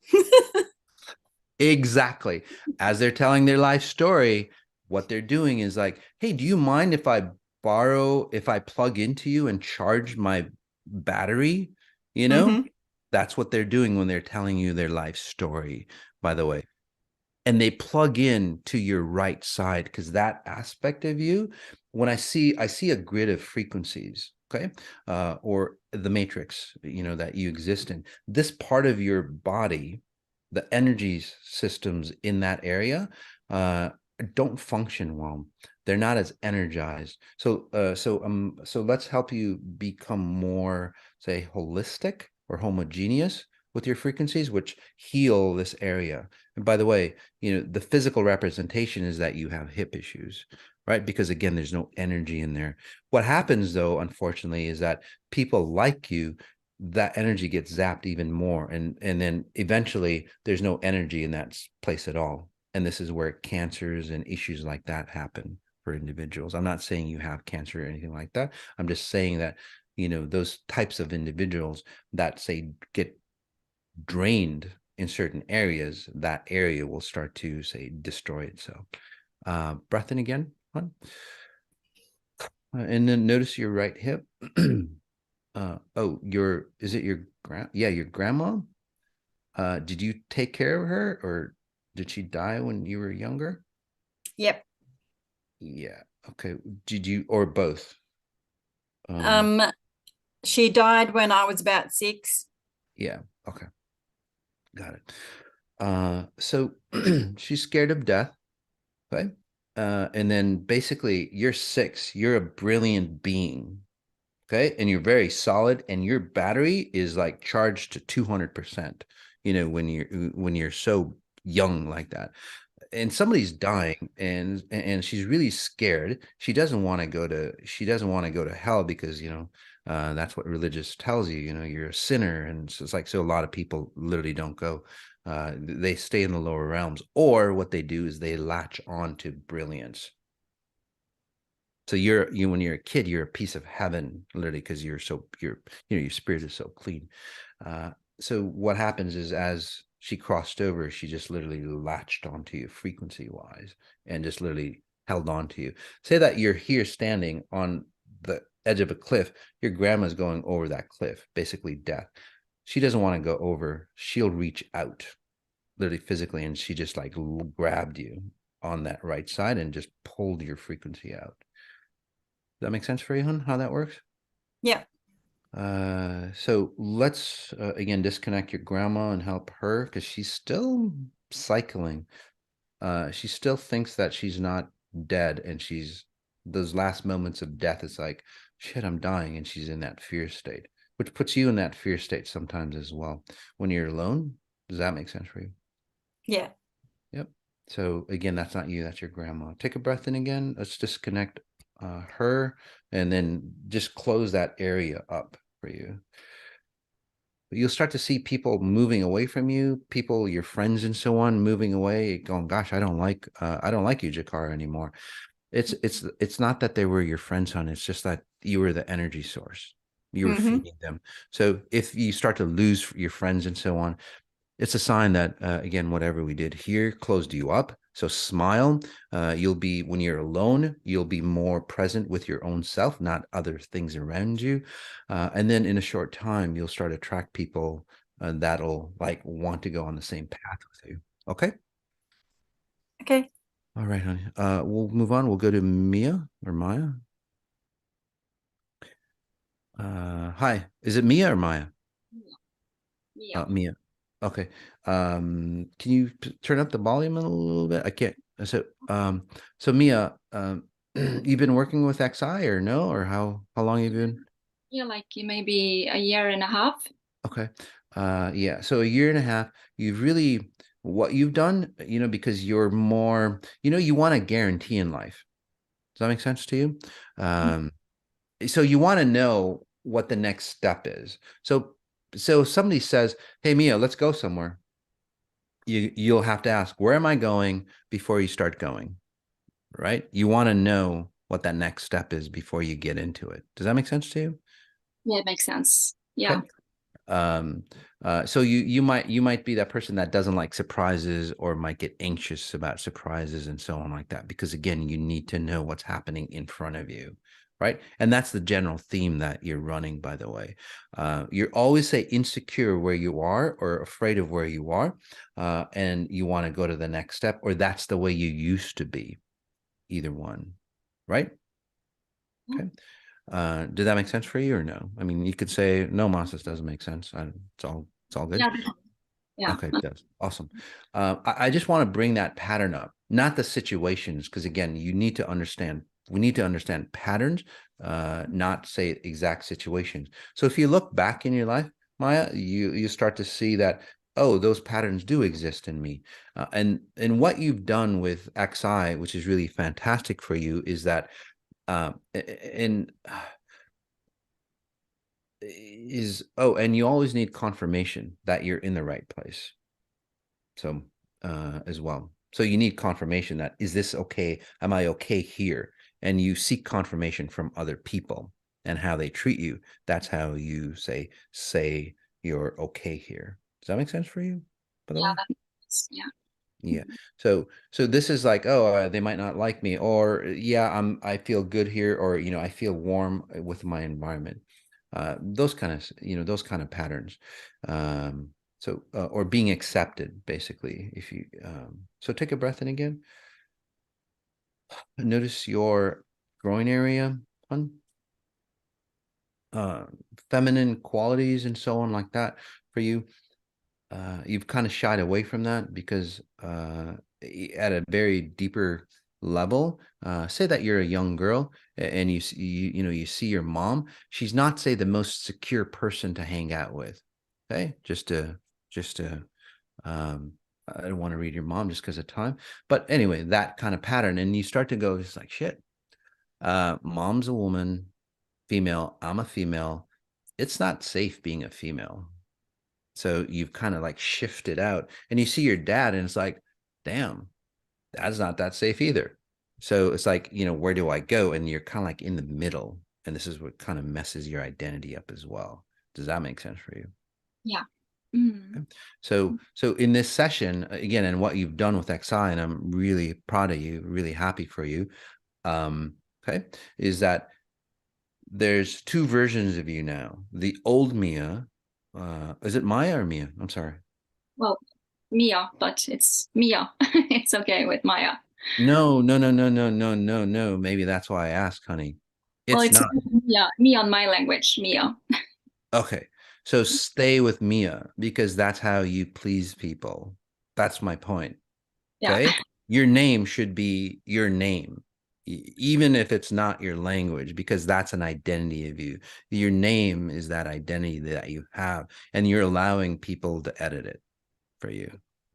S2: Exactly. As they're telling their life story, what they're doing is like, hey, do you mind if I plug into you and charge my battery? That's what they're doing when they're telling you their life story, by the way. And they plug in to your right side because that aspect of you, when I see a grid of frequencies, okay, or the matrix, that you exist in. This part of your body, the energy systems in that area, don't function well. They're not as energized. So let's help you become more, say, holistic or homogeneous with your frequencies, which heal this area. And by the way, the physical representation is that you have hip issues, right? Because again, there's no energy in there. What happens though, unfortunately, is that people like you, that energy gets zapped even more. And then eventually there's no energy in that place at all. And this is where cancers and issues like that happen for individuals. I'm not saying you have cancer or anything like that. I'm just saying that, those types of individuals that, say, get drained in certain areas, that area will start to, say, destroy itself. Breath in again, one. And then notice your right hip. Is it your your grandma? Did you take care of her or did she die when you were younger?
S6: Yep.
S2: Yeah. Okay. Did you, or both?
S6: She died when I was about 6.
S2: Yeah. Okay. Got it. So she's scared of death. Okay. And then basically you're 6, you're a brilliant being. Okay. And you're very solid and your battery is like charged to 200%, when you're so young like that. And somebody's dying and she's really scared. She doesn't want to go to hell because, that's what religious tells you, you're a sinner. And so it's like, so a lot of people literally don't go, they stay in the lower realms, or what they do is they latch on to brilliance. So when you're a kid, you're a piece of heaven, literally, because your spirit is so clean. So what happens is, as she crossed over, she just literally latched onto you frequency wise and just literally held on to you. Say that you're here standing on the edge of a cliff, your grandma's going over that cliff, basically death. She doesn't want to go over. She'll reach out literally physically, and she just like grabbed you on that right side and just pulled your frequency out. Does that make sense for you, Hun, how that works?
S6: Yeah.
S2: So let's again disconnect your grandma and help her because she's still cycling. She still thinks that she's not dead, and those last moments of death is like shit, I'm dying. And she's in that fear state, which puts you in that fear state sometimes as well. When you're alone, does that make sense for you?
S6: Yeah.
S2: Yep. So again, that's not you, that's your grandma. Take a breath in again. Let's disconnect her and then just close that area up for you. You'll start to see people moving away from you, people, your friends and so on, moving away, going, gosh, I don't like you, Jakara, anymore. It's not that they were your friends, hon. It's just that you were the energy source. You were feeding them. So if you start to lose your friends and so on, it's a sign that, again, whatever we did here closed you up. So smile. You'll be, when you're alone, you'll be more present with your own self, not other things around you. And then in a short time, you'll start to attract people that'll like want to go on the same path with you. Okay.
S6: Okay.
S2: All right, honey. We'll move on. We'll go to Mia or Maya. Hi. Is it Mia or Maya?
S6: Yeah.
S2: Mia. Okay. Can you turn up the volume a little bit? I can't. So Mia, you've been working with XI or no? Or how long have you been?
S6: Yeah, like maybe a year and a half.
S2: Okay. Yeah. So a year and a half, you've really, what you've done, because you're more, you want a guarantee in life. Does that make sense to you? So you want to know what the next step is. So if somebody says, hey, Mia, let's go somewhere. You'll have to ask, where am I going before you start going, right? You want to know what that next step is before you get into it. Does that make sense to you?
S6: Yeah, it makes sense. Yeah.
S2: Okay. So you might be that person that doesn't like surprises or might get anxious about surprises and so on like that, because again, you need to know what's happening in front of you, right? And that's the general theme that you're running, by the way. You always say insecure where you are or afraid of where you are, and you want to go to the next step, or that's the way you used to be, either one, right? Okay. Did that make sense for you or no? I mean, you could say, no, Mas, this doesn't make sense. It's all good.
S6: Yeah. Yeah.
S2: Okay, it does. Awesome. I just want to bring that pattern up, not the situations, because again, we need to understand patterns, not say exact situations. So if you look back in your life, Maya, you start to see that, oh, those patterns do exist in me. And what you've done with XI, which is really fantastic for you, is that and you always need confirmation that you're in the right place. So as well. So you need confirmation that, is this okay? Am I okay here? And you seek confirmation from other people and how they treat you. That's how you say you're okay here. Does that make sense for you? By the way?
S6: Yeah.
S2: Yeah. So this is like, oh, they might not like me, or yeah, I feel good here, or I feel warm with my environment. Those kind of patterns. So or being accepted, basically. If you so take a breath in again. Notice your groin area, hon. Feminine qualities and so on like that for you. You've kind of shied away from that because at a very deeper level, say that you're a young girl and you see your mom. She's not, say, the most secure person to hang out with. Okay, just to I don't want to read your mom just because of time, but anyway, that kind of pattern, and you start to go, it's like, shit. Mom's a woman, female. I'm a female. It's not safe being a female. So you've kind of like shifted out, and you see your dad and it's like, damn, that's not that safe either. So it's like, where do I go? And you're kind of like in the middle. And this is what kind of messes your identity up as well. Does that make sense for you?
S6: Yeah.
S2: Okay. So in this session, again, and what you've done with XI, and I'm really proud of you, really happy for you. Okay. Is that there's two versions of you now. The old Mia, is it Maya or Mia? I'm sorry.
S6: Well, Mia, but it's Mia. It's okay with Maya.
S2: No. Maybe that's why I asked, honey. It's not.
S6: Mia on my language, Mia.
S2: Okay. So stay with Mia, because that's how you please people. That's my point.
S6: Yeah.
S2: Okay. Your name should be your name. even if it's not your language, because that's an identity of you. Your name is that identity that you have, and you're allowing people to edit it for you.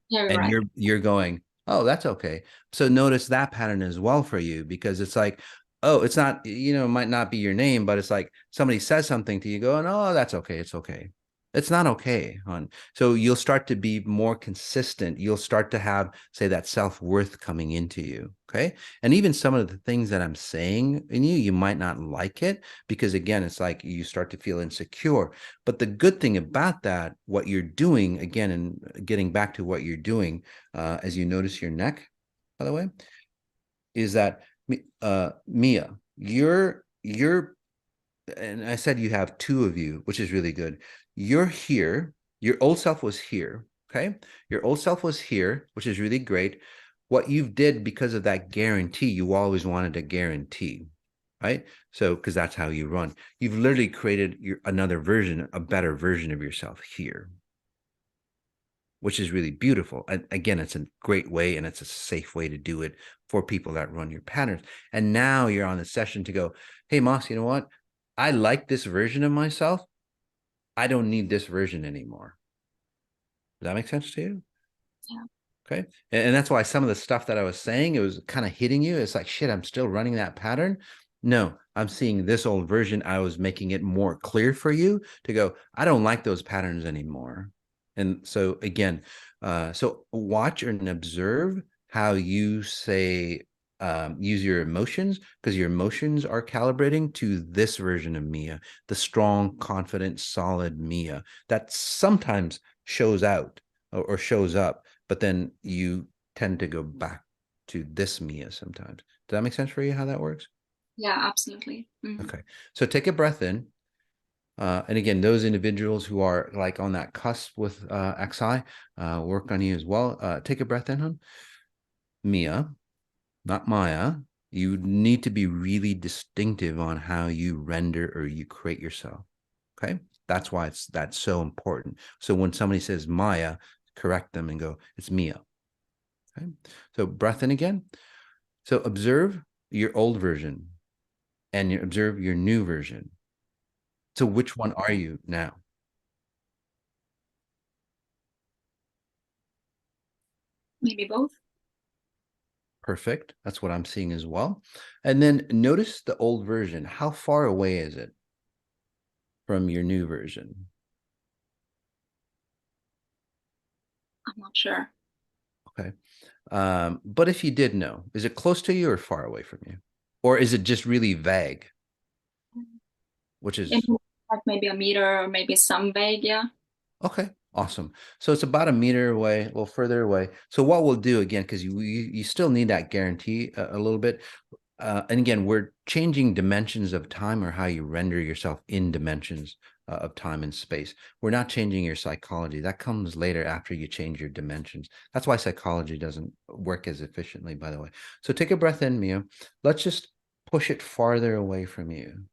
S6: Yeah,
S2: And
S6: right.
S2: you're going, oh, that's okay. So notice that pattern as well for you, because it's like, oh, it's not, you know, it might not be your name, but it's like somebody says something to you going, oh, that's okay. It's okay. It's not okay, hon. So you'll start to be more consistent. You'll start to have, say, that self-worth coming into you. Okay. And even some of the things that I'm saying in you, you might not like it, because again, it's like you start to feel insecure. But the good thing about that, what you're doing, again, and getting back to what you're doing, as you notice your neck, by the way, is that Mia, you're, and I said you have two of you, which is really good. You're here. Your old self was here. Okay. Your old self was here, which is really great. What you've did because of that guarantee, you always wanted a guarantee, right? So, because that's how you run. You've literally created another version, a better version of yourself here, which is really beautiful. And again, it's a great way, and it's a safe way to do it for people that run your patterns. And now you're on the session to go, hey, Moss, you know what? I like this version of myself. I don't need this version anymore. Does that make sense to you?
S6: Yeah.
S2: Okay. And that's why some of the stuff that I was saying, it was kind of hitting you. It's like, shit, I'm still running that pattern. No, I'm seeing this old version. I was making it more clear for you to go, I don't like those patterns anymore. And so again, so watch and observe how you say, use your emotions, because your emotions are calibrating to this version of Mia, the strong, confident, solid Mia that sometimes shows out or shows up, but then you tend to go back to this Mia sometimes. Does that make sense for you, how that works?
S6: Yeah, absolutely.
S2: Okay. So take a breath in. And again, those individuals who are like on that cusp with XI, work on you as well. Take a breath in, hon. Mia, not Maya. You need to be really distinctive on how you render or you create yourself. Okay. That's why that's so important. So when somebody says Maya, correct them and go, it's Mia. Okay. So breath in again. So observe your old version and observe your new version. So which one are you now?
S6: Maybe both.
S2: Perfect. That's what I'm seeing as well. And then notice the old version. How far away is it from your new version?
S6: I'm not sure.
S2: Okay. But if you did know, is it close to you or far away from you? Or is it just really vague? Which is
S6: Like maybe a meter or maybe some vague, yeah.
S2: okay, awesome. So it's about a meter away, a little further away. So what we'll do again, because you still need that guarantee a little bit. And again, we're changing dimensions of time, or how you render yourself in dimensions of time and space. We're not changing your psychology. That comes later after you change your dimensions. That's why psychology doesn't work as efficiently, by the way. So take a breath in, Mia. Let's just push it farther away from you.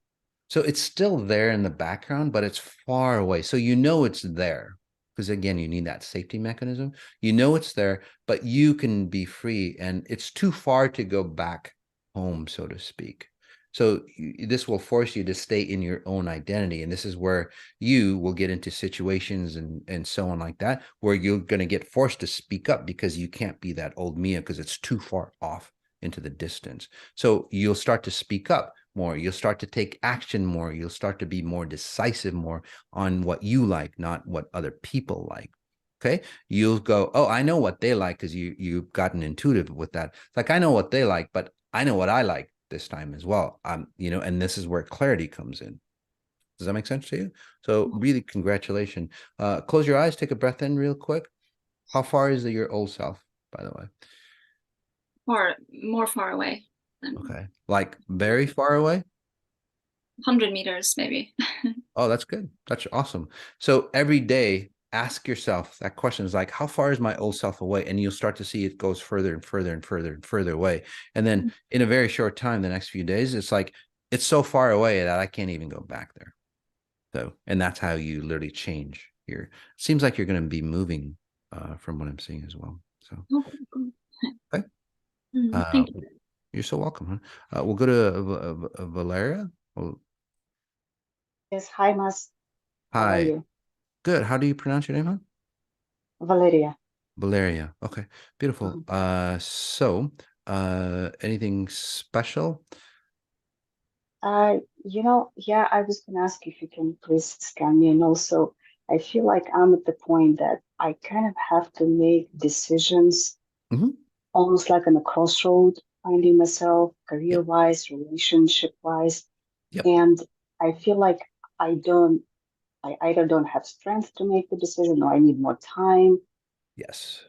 S2: So it's still there in the background, but it's far away. So you know it's there, because again, you need that safety mechanism. You know it's there, but you can be free, and it's too far to go back home, so to speak. So this will force you to stay in your own identity. And this is where you will get into situations and so on like that, where you're going to get forced to speak up because you can't be that old Mia because it's too far off into the distance. So you'll start to speak up more. You'll start to take action more. You'll start to be more decisive more on what you like, not what other people like. Okay. You'll go, oh, I know what they like, because you've gotten intuitive with that. It's like, I know what they like, but I know what I like this time as well. You know, and this is where clarity comes in. Does that make sense to you? So really, congratulations. Close your eyes, take a breath in real quick. How far is your old self, by the way?
S6: Or more far away than
S2: Okay. Like very far away?
S6: 100 meters, maybe.
S2: Oh, that's good. That's awesome. So every day, ask yourself that question, is like, how far is my old self away? And you'll start to see it goes further and further and further and further away. And then in a very short time, the next few days, it's like, it's so far away that I can't even go back there. So, and that's how you literally change your, seems like you're going to be moving from what I'm seeing as well. So,
S6: Okay, cool.
S2: okay.
S6: Thank you.
S2: You're so welcome, huh? We'll go to Valeria.
S7: Yes, hi, Mas. How are
S2: Hi.
S7: you?
S2: Good. How do you pronounce your name, huh?
S7: Valeria.
S2: Valeria. Okay. Beautiful.
S7: Mhm.
S2: Anything special?
S7: Yeah, I was gonna ask if you can please scan me, and also I feel like I'm at the point that I kind of have to make decisions
S2: Mm-hmm.
S7: almost like on a crossroad, finding myself
S2: Yep.
S7: career-wise, relationship-wise,
S2: Yep.
S7: and I feel like I don't, I either don't have strength to make the decision, or I need more time,
S2: Yes.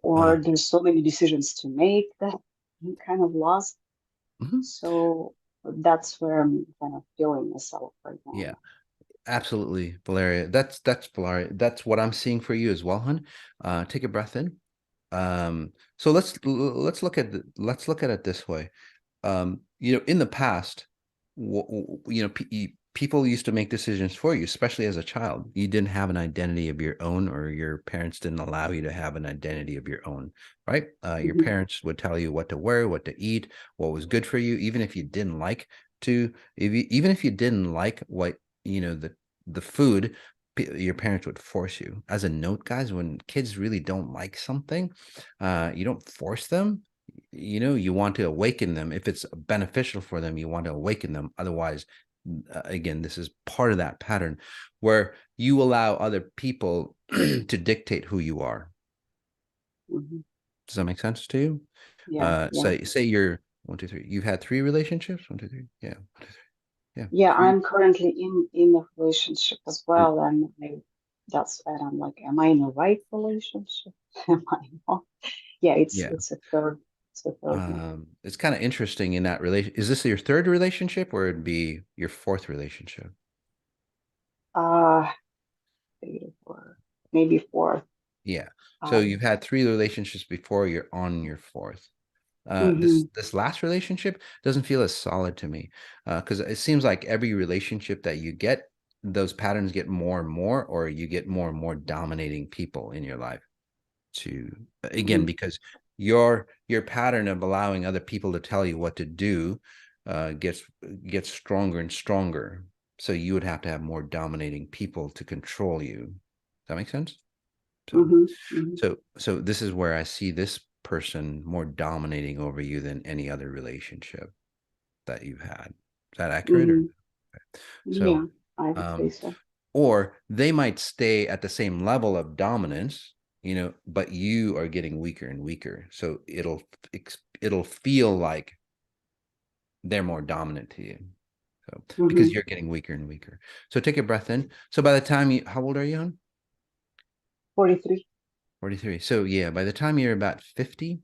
S7: or there's so many decisions to make that I'm kind of lost.
S2: Mhm.
S7: So that's where I'm kind of feeling myself right
S2: Yeah.
S7: now.
S2: Absolutely, Valeria. That's Valeria. That's what I'm seeing for you as well, hon. Take a breath in. So let's let's look at it this way. In the past, people used to make decisions for you, especially as a child. You didn't have an identity of your own, or your parents didn't allow you to have an identity of your own, right? Your
S7: Hmm.
S2: parents would tell you what to wear, what to eat, what was good for you, even if you didn't like to, even if you didn't like what, the food, your parents would force you. As a note, guys, when kids really don't like something, you don't force them. You want to awaken them. If it's beneficial for them, you want to awaken them. Otherwise, again, this is part of that pattern where you allow other people to dictate who you are.
S7: Hmm.
S2: Does that make sense to you?
S7: Yeah, yeah.
S2: Say you're one, two, three. You've had 3 relationships. One, two, three. Yeah. One, two, three. Yeah.
S7: Yeah,
S2: Three.
S7: I'm currently in a relationship as well, and that's why I'm like, am I in a right relationship? Am I not? Yeah,
S2: Yeah.
S7: it's a third one.
S2: It's kind of interesting in that relation. Is this your third relationship, or it'd be your fourth relationship?
S7: Uh, 3 to 4, maybe fourth.
S2: Yeah. So
S7: Um,
S2: you've had 3 relationships before, you're on your fourth. This
S7: hmm.
S2: this last relationship doesn't feel as solid to me, because it seems like every relationship that you get, those patterns get more and more, or you get more and more dominating people in your life. To Again,
S7: Hmm.
S2: because your pattern of allowing other people to tell you what to do gets stronger and stronger. So you would have to have more dominating people to control you. Does that make sense? So
S7: Hmm. Hmm.
S2: so this is where I see this person more dominating over you than any other relationship that you've had. Is that accurate? Or
S7: Hmm.
S2: so
S7: Yeah, I would say
S2: um
S7: so.
S2: or they might stay at the same level of dominance, but you are getting weaker and weaker. So it'll feel like they're more dominant to you. So
S7: Hmm.
S2: because you're getting weaker and weaker. So take a breath in. So by the time how old are you, hon?
S7: 43.
S2: 43. So yeah, by the time you're about 50,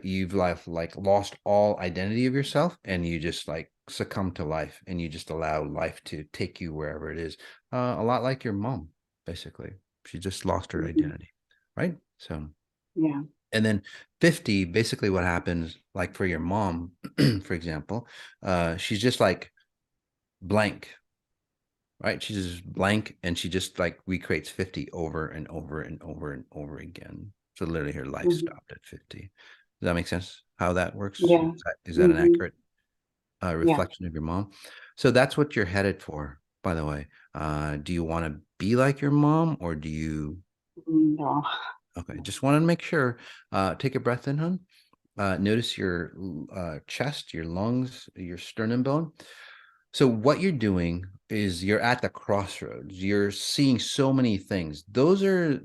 S2: you've lost all identity of yourself, and you just like succumb to life, and you just allow life to take you wherever it is. A lot like your mom, basically. She just lost her
S7: Hmm.
S2: identity, right? So,
S7: Yeah.
S2: and then 50, basically what happens, like for your mom, for example, she's just like blank, right? She's just blank, and she just like recreates 50 over and over and over and over again. So literally her life
S7: Hmm.
S2: stopped at 50. Does that make sense? How that works?
S7: Yeah.
S2: Is that an
S7: Hmm.
S2: accurate
S7: Yeah.
S2: reflection of your mom? So that's what you're headed for, by the way. Do you want to be like your mom, or do you?
S7: No.
S2: Okay, just wanted to make sure. Take a breath in, hon. Notice your chest, your lungs, your sternum bone. So what you're doing is you're at the crossroads. You're seeing so many things. Those are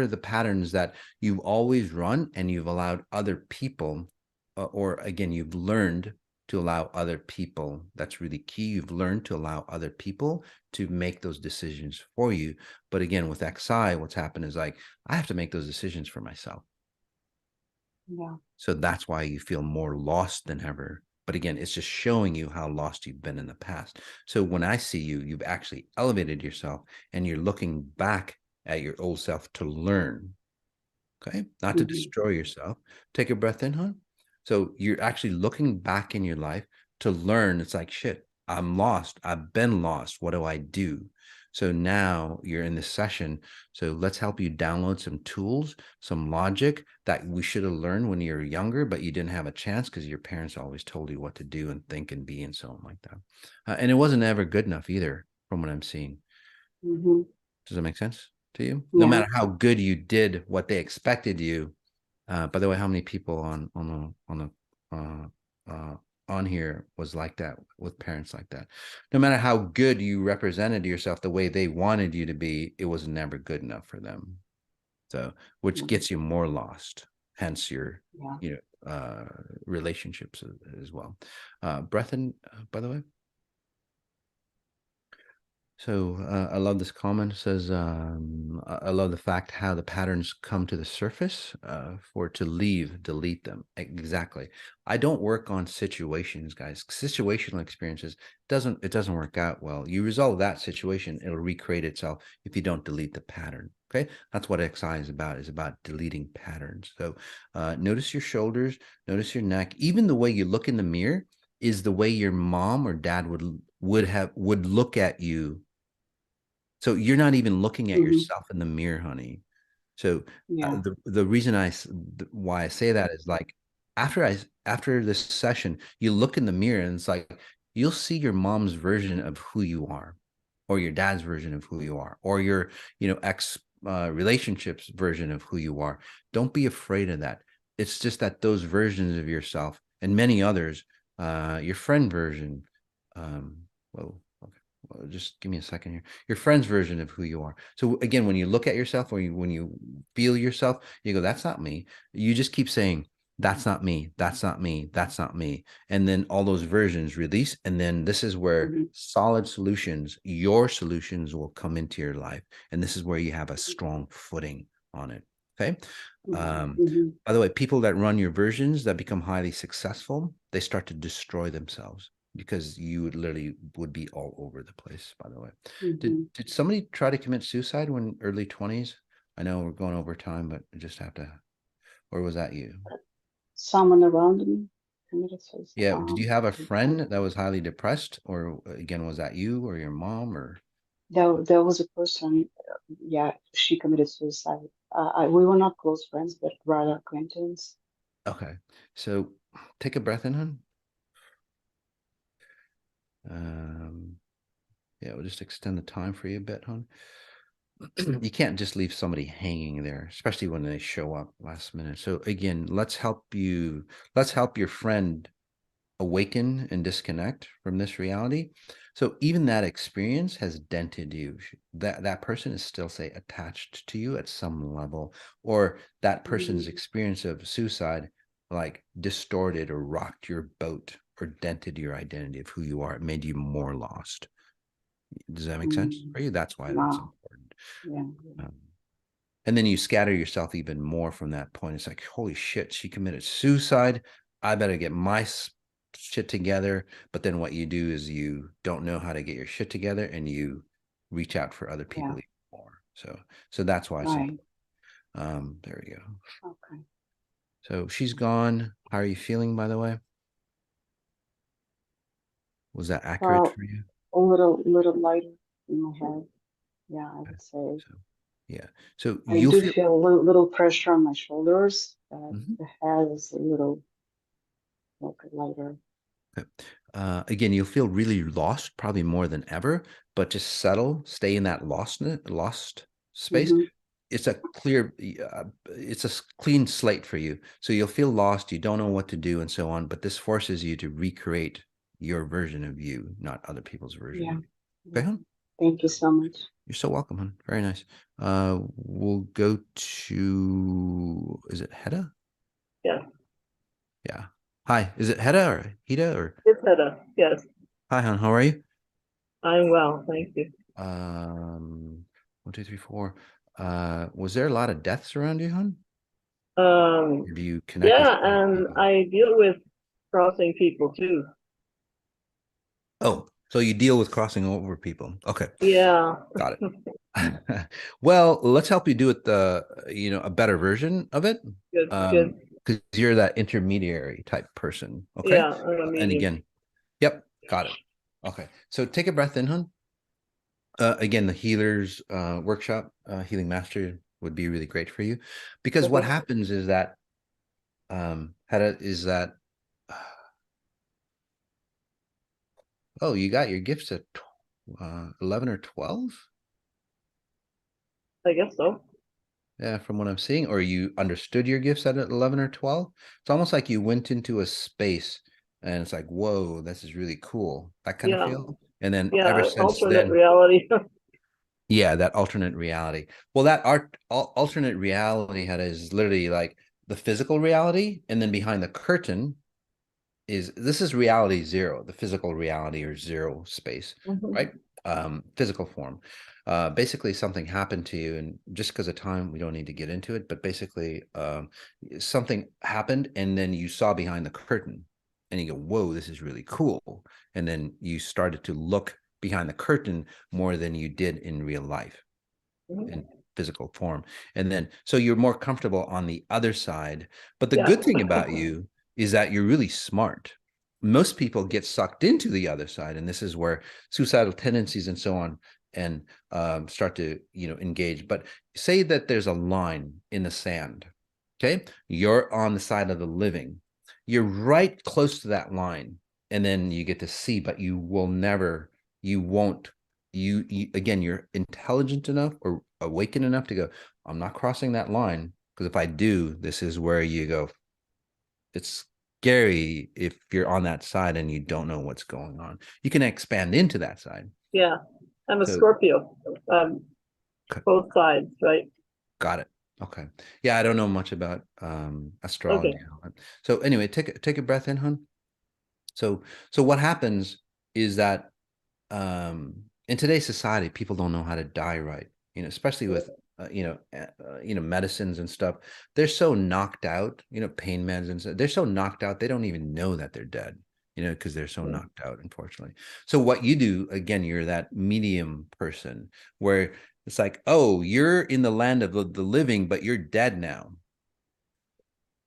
S2: the patterns that you've always run, and you've allowed other people, or again, you've learned to allow other people. That's really key. You've learned to allow other people to make those decisions for you. But again, with XI, what's happened is like, I have to make those decisions for myself.
S7: Yeah.
S2: So that's why you feel more lost than ever. But again, it's just showing you how lost you've been in the past. So when I see you, you've actually elevated yourself, and you're looking back at your old self to learn. Okay. Not to
S7: Hmm.
S2: destroy yourself. Take a breath in, hon. So you're actually looking back in your life to learn. It's like, shit, I'm lost. I've been lost. What do I do? So now you're in this session. So let's help you download some tools, some logic that we should have learned when you were younger, but you didn't have a chance because your parents always told you what to do and think and be and so on like that. And it wasn't ever good enough either, from what I'm seeing.
S7: Mm-hmm.
S2: Does that make sense to you?
S7: Yeah.
S2: No matter how good you did what they expected you. By the way, how many people on here was like that with parents like that? No matter how good you represented yourself the way they wanted you to be, it was never good enough for them. So, which gets you more lost. Hence your, relationships as well. Breathin, by the way. So I love this comment. It says, I love the fact how the patterns come to the surface for to leave, delete them. Exactly. I don't work on situations, guys. Situational experiences it doesn't work out well. You resolve that situation, it'll recreate itself if you don't delete the pattern. Okay. That's what XI is about deleting patterns. So notice your shoulders, notice your neck, even the way you look in the mirror is the way your mom or dad would look at you. So you're not even looking at yourself in the mirror, honey. So the reason why I say that is like after this session, you look in the mirror and it's like you'll see your mom's version of who you are, or your dad's version of who you are, or your ex relationships version of who you are. Don't be afraid of that. It's just that those versions of yourself and many others, your friend version, whoa, okay, well, just give me a second here. Your friend's version of who you are. So again, when you look at yourself, or when you feel yourself, you go, "That's not me." You just keep saying, "That's not me. That's not me. That's not me." And then all those versions release. And then this is where solid solutions, your solutions will come into your life. And this is where you have a strong footing on it. Okay. By the way, people that run your versions that become highly successful, they start to destroy themselves because you literally would be all over the place, by the way. Did somebody try to commit suicide when early 20s? I know we're going over time, but I just have to, or was that you?
S7: Someone around me committed suicide.
S2: Yeah. Did you have a friend that was highly depressed, or again, was that you or your mom or?
S7: There was a person, she committed suicide. We were not close friends, but rather acquaintance.
S2: Okay. So take a breath in, hon. Yeah, we'll just extend the time for you a bit, hon. You can't just leave somebody hanging there, especially when they show up last minute. So again, let's help your friend awaken and disconnect from this reality. So even that experience has dented you. That person is still, say, attached to you at some level, or that person's experience of suicide like distorted or rocked your boat or dented your identity of who you are. It made you more lost. Does that make sense for you? That's why that's important.
S7: Yeah.
S2: And then you scatter yourself even more from that point. It's like, holy shit, she committed suicide. I better get my shit together. But then what you do is you don't know how to get your shit together, and you reach out for other people even more. So that's why it's important. There we go.
S7: Okay.
S2: So she's gone. How are you feeling, by the way? Was that accurate for you?
S7: A little lighter in my head. Yeah, I would say.
S2: Yeah. So
S7: I do feel a little pressure on my shoulders. The head is a little lighter.
S2: Okay. Again, you'll feel really lost, probably more than ever, but just settle, stay in that lost space. It's a it's a clean slate for you. So you'll feel lost, you don't know what to do and so on, but this forces you to recreate your version of you, not other people's version of you. Okay, hon?
S7: Thank you so much.
S2: You're so welcome, hon. Very nice. We'll go to, is it Hedda?
S8: Yeah.
S2: Yeah. Hi, is it Hedda or Hida or?
S8: It's Hedda, yes.
S2: Hi, hon. How are you?
S8: I'm well, thank you.
S2: 1, 2, 3, 4. Was there a lot of deaths around you, hon? Do you connect?
S8: Yeah, and I deal with crossing people too.
S2: Oh, so you deal with crossing over people. Okay.
S8: Yeah.
S2: Got it. Well, let's help you do it a better version of it.
S8: Good, good.
S2: Because you're that intermediary type person. Okay.
S8: Yeah, I'm a medium.
S2: And again, yep, got it. Okay. So take a breath in, hon. Again, the healers workshop, healing master would be really great for you, because what
S8: Okay.
S2: happens is that oh, you got your gifts at 11 or 12.
S8: I guess so.
S2: Yeah, from what I'm seeing, or you understood your gifts at 11 or 12. It's almost like you went into a space and it's like, whoa, this is really cool. That kind of
S8: Yeah.
S2: feel. And then ever
S8: Yeah.
S2: since
S8: Alternate
S2: then,
S8: reality.
S2: yeah, that alternate reality. Well, that alternate reality had is literally like the physical reality, and then behind the curtain this is reality zero, the physical reality or zero space,
S8: Mhm.
S2: right? Physical form. Basically something happened to you, and just because of time, we don't need to get into it, but basically something happened and then you saw behind the curtain and you go, whoa, this is really cool. And then you started to look behind the curtain more than you did in real life,
S8: Mhm.
S2: in physical form. And then, so you're more comfortable on the other side. But the
S8: Yeah.
S2: good thing about you is that you're really smart. Most people get sucked into the other side, and this is where suicidal tendencies and so on and start to engage. But say that there's a line in the sand. Okay, you're on the side of the living. You're right close to that line, and then you get to see, but you will never, you won't. You again, you're intelligent enough or awakened enough to go, I'm not crossing that line, because if I do, this is where you go. It's scary if you're on that side and you don't know what's going on. You can expand into that side.
S8: Yeah. I'm a
S2: So,
S8: Scorpio. Both sides, right?
S2: got it. Okay. Yeah, I don't know much about astrology.
S8: Okay.
S2: So anyway, take a breath in, hon. So what happens is that in today's society, people don't know how to die right. Especially with medicines and stuff. They're so knocked out. Pain meds and stuff. They're so knocked out they don't even know that they're dead. Because they're so knocked out, unfortunately. So what you do, again, you're that medium person where it's like, oh, you're in the land of the living, but you're dead now.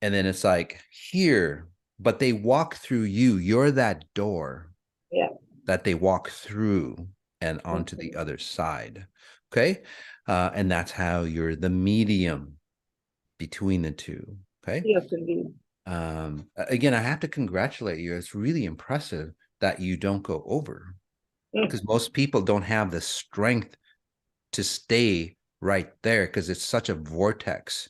S2: And then it's like, here, but they walk through you. You're that door.
S8: Yeah.
S2: That they walk through and onto the other side. Okay. And that's how you're the medium between the two. Okay.
S8: Yes, indeed.
S2: Again, I have to congratulate you. It's really impressive that you don't go over, because most people don't have the strength to stay right there, because it's such a vortex.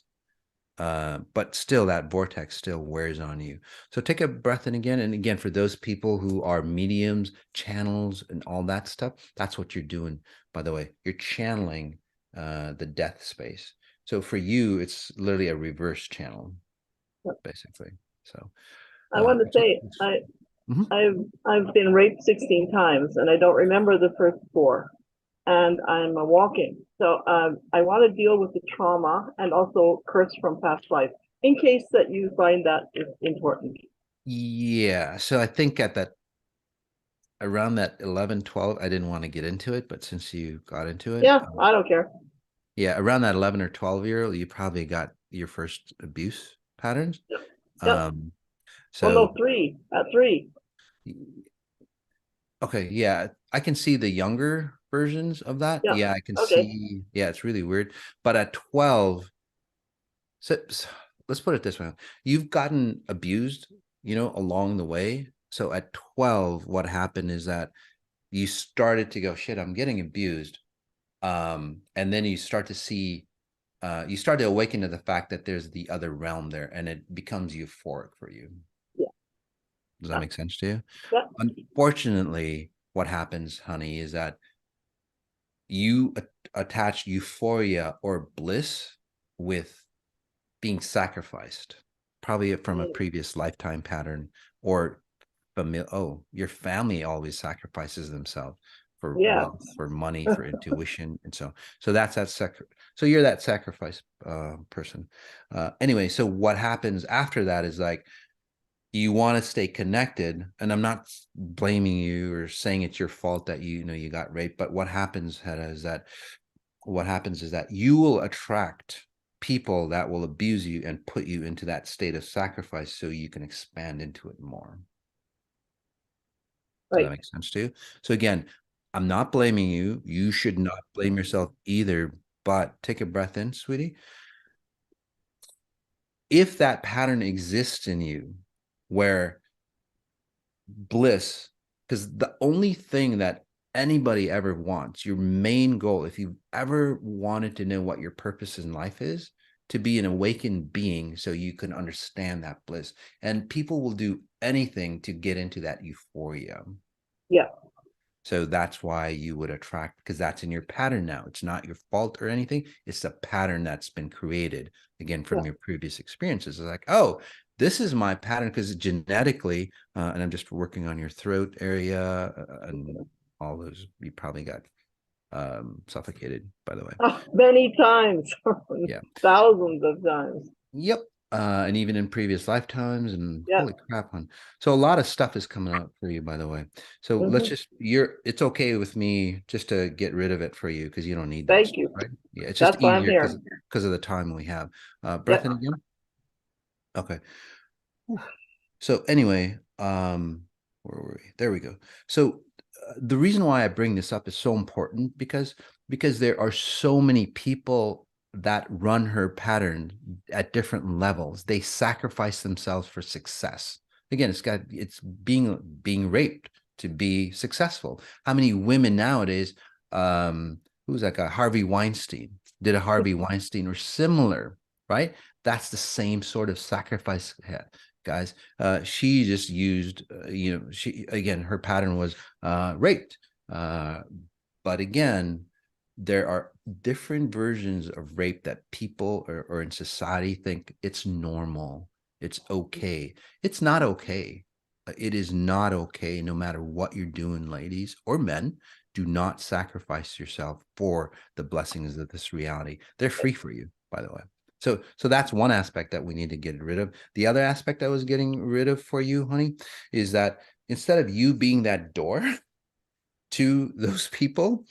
S2: But still, that vortex still wears on you. So take a breath in again. And again, for those people who are mediums, channels, and all that stuff, that's what you're doing, by the way. You're channeling the death space. So for you, it's literally a reverse channel, basically. So
S8: I want to say I've been raped 16 times and I don't remember the first 4. And I'm walking. So I want to deal with the trauma and also curse from past life, in case that you find that is important.
S2: Yeah. So I think at that, around that 11, 12, I didn't want to get into it, but since you got into it.
S8: Yeah, I don't care.
S2: Yeah, around that 11 or 12-year-old, you probably got your first abuse patterns.
S8: Yep.
S2: So
S8: no, 3 at 3.
S2: Okay, yeah, I can see the younger versions of that. Yeah, I can see. Yeah, it's really weird. But at 12, so let's put it this way: you've gotten abused, along the way. So at 12, what happened is that you started to go, shit, I'm getting abused. And then you start to see, you start to awaken to the fact that there's the other realm there, and it becomes euphoric for you.
S8: Yeah.
S2: Does that make sense to you?
S8: Yeah.
S2: Unfortunately, what happens, honey, is that you attach euphoria or bliss with being sacrificed, probably from a previous lifetime pattern, or your family always sacrifices themselves for wealth, for money, for intuition, and so that's that so you're that sacrifice person. Anyway, so what happens after that is like, you want to stay connected, and I'm not blaming you or saying it's your fault that you got raped, but what happens is that you will attract people that will abuse you and put you into that state of sacrifice so you can expand into it more. Does that make sense to you? So again, I'm not blaming you. You should not blame yourself either, but take a breath in, sweetie. If that pattern exists in you where bliss, because the only thing that anybody ever wants, your main goal, if you've ever wanted to know what your purpose in life is, to be an awakened being so you can understand that bliss. And people will do anything to get into that euphoria.
S8: Yeah.
S2: So that's why you would attract, because that's in your pattern now. It's not your fault or anything. It's a pattern that's been created, again, from your previous experiences. It's like, oh, this is my pattern because genetically, and I'm just working on your throat area and all those, you probably got suffocated, by the way.
S8: Oh, many times.
S2: Yeah.
S8: Thousands of times.
S2: Yep. And even in previous lifetimes, and
S8: Yeah.
S2: holy crap, hon. So a lot of stuff is coming up for you, by the way. So let's just, it's okay with me just to get rid of it for you because you don't need that
S8: Thank
S2: stuff,
S8: you.
S2: right? Yeah, it's
S8: That's
S2: just
S8: why I'm
S2: easier
S8: here.
S2: because of the time we have. Breath in again. Okay. So anyway, where were we? There we go. So the reason why I bring this up is so important because there are so many people that run her pattern at different levels. They sacrifice themselves for success. Again, it's being raped to be successful. How many women nowadays, who's that guy? Harvey Weinstein did a Harvey Weinstein or similar, right? That's the same sort of sacrifice, guys. She just used, she, again, her pattern was raped. But again, there are different versions of rape that people or in society think it's normal. It's okay. It's not okay. It is not okay, no matter what you're doing, ladies or men. Do not sacrifice yourself for the blessings of this reality. They're free for you, by the way. So that's one aspect that we need to get rid of. The other aspect I was getting rid of for you, honey, is that instead of you being that door to those people,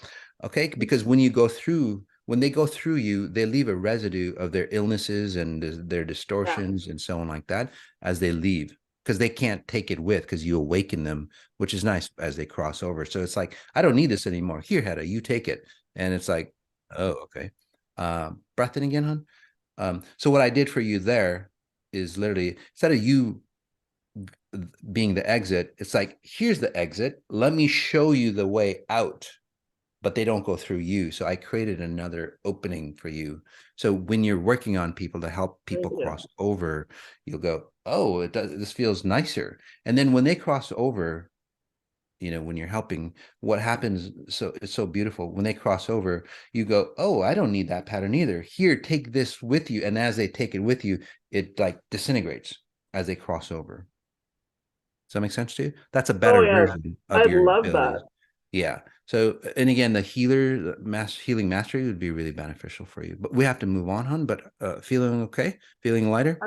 S2: okay, because when they go through you, they leave a residue of their illnesses and their distortions and so on like that as they leave, because they can't take it with, because you awaken them, which is nice as they cross over. So it's like, I don't need this anymore. Here, Hedda, you take it. And it's like, oh, okay. Breath in again, hon. So what I did for you there is literally, instead of you being the exit, it's like, here's the exit. Let me show you the way out, but they don't go through you. So I created another opening for you. So when you're working on people to help people cross over, you'll go, oh, this feels nicer. And then when they cross over, when you're helping, what happens, so it's so beautiful. When they cross over, you go, oh, I don't need that pattern either. Here, take this with you. And as they take it with you, it like disintegrates as they cross over. Does that make sense to you? That's a better version of your
S8: love
S2: abilities.
S8: that.
S2: Yeah. So, and again, the healing mastery would be really beneficial for you. But we have to move on, hon. But feeling okay? Feeling lighter?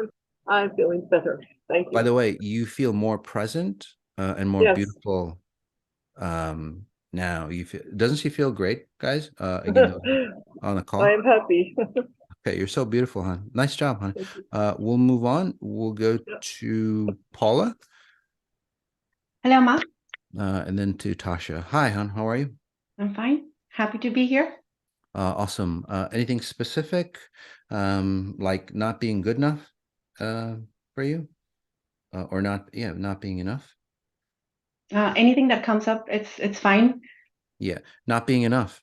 S8: I'm feeling better. Thank you.
S2: By the way, you feel more present and more beautiful now. Doesn't she feel great, guys? Again, on the call.
S8: I'm happy.
S2: Okay, you're so beautiful, hon. Nice job, hon. We'll move on. We'll go to Paula.
S9: Hello, Ma.
S2: And then to Tasha. Hi, hon. How are you?
S9: I'm fine. Happy to be here.
S2: Awesome. Anything specific, like not being good enough for you, or not being enough?
S9: Anything that comes up, it's fine.
S2: Yeah, not being enough.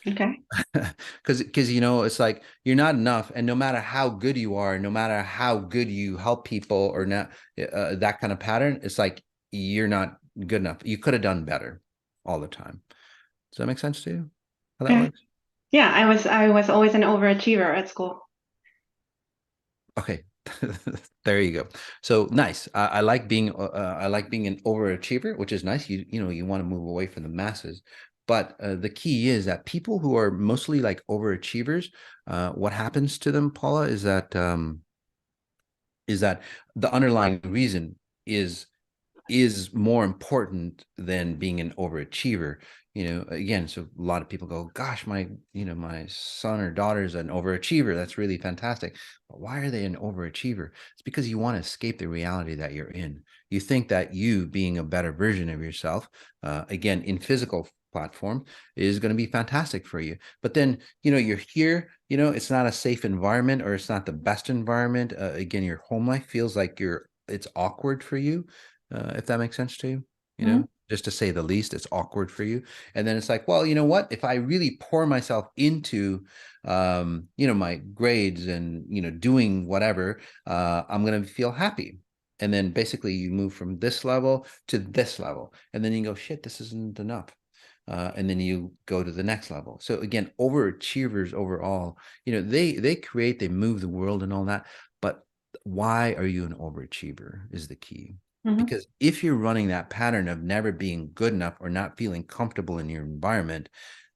S9: Okay.
S2: Because it's like you're not enough, and no matter how good you are, no matter how good you help people or not, that kind of pattern, it's like you're not good enough. You could have done better all the time. Does that make sense to you? How that works?
S9: Yeah, I was always an overachiever at school.
S2: Okay. There you go. So nice. I like being an overachiever, which is nice. You want to move away from the masses. But the key is that people who are mostly like overachievers, what happens to them, Paula, is that the underlying reason is is more important than being an overachiever. Again, so a lot of people go, gosh, my son or daughter is an overachiever. That's really fantastic. But why are they an overachiever? It's because you want to escape the reality that you're in. You think that you being a better version of yourself, again, in physical platform, is going to be fantastic for you. But then, you're here, it's not a safe environment, or it's not the best environment. Again, your home life feels like it's awkward for you. If that makes sense to you, just to say the least, it's awkward for you. And then it's like, well, you know what? If I really pour myself into, my grades and, doing whatever, I'm going to feel happy. And then basically you move from this level to this level. And then you go, shit, this isn't enough. And then you go to the next level. So again, overachievers overall, they move the world and all that. But why are you an overachiever is the key. Because if you're running that pattern of never being good enough or not feeling comfortable in your environment,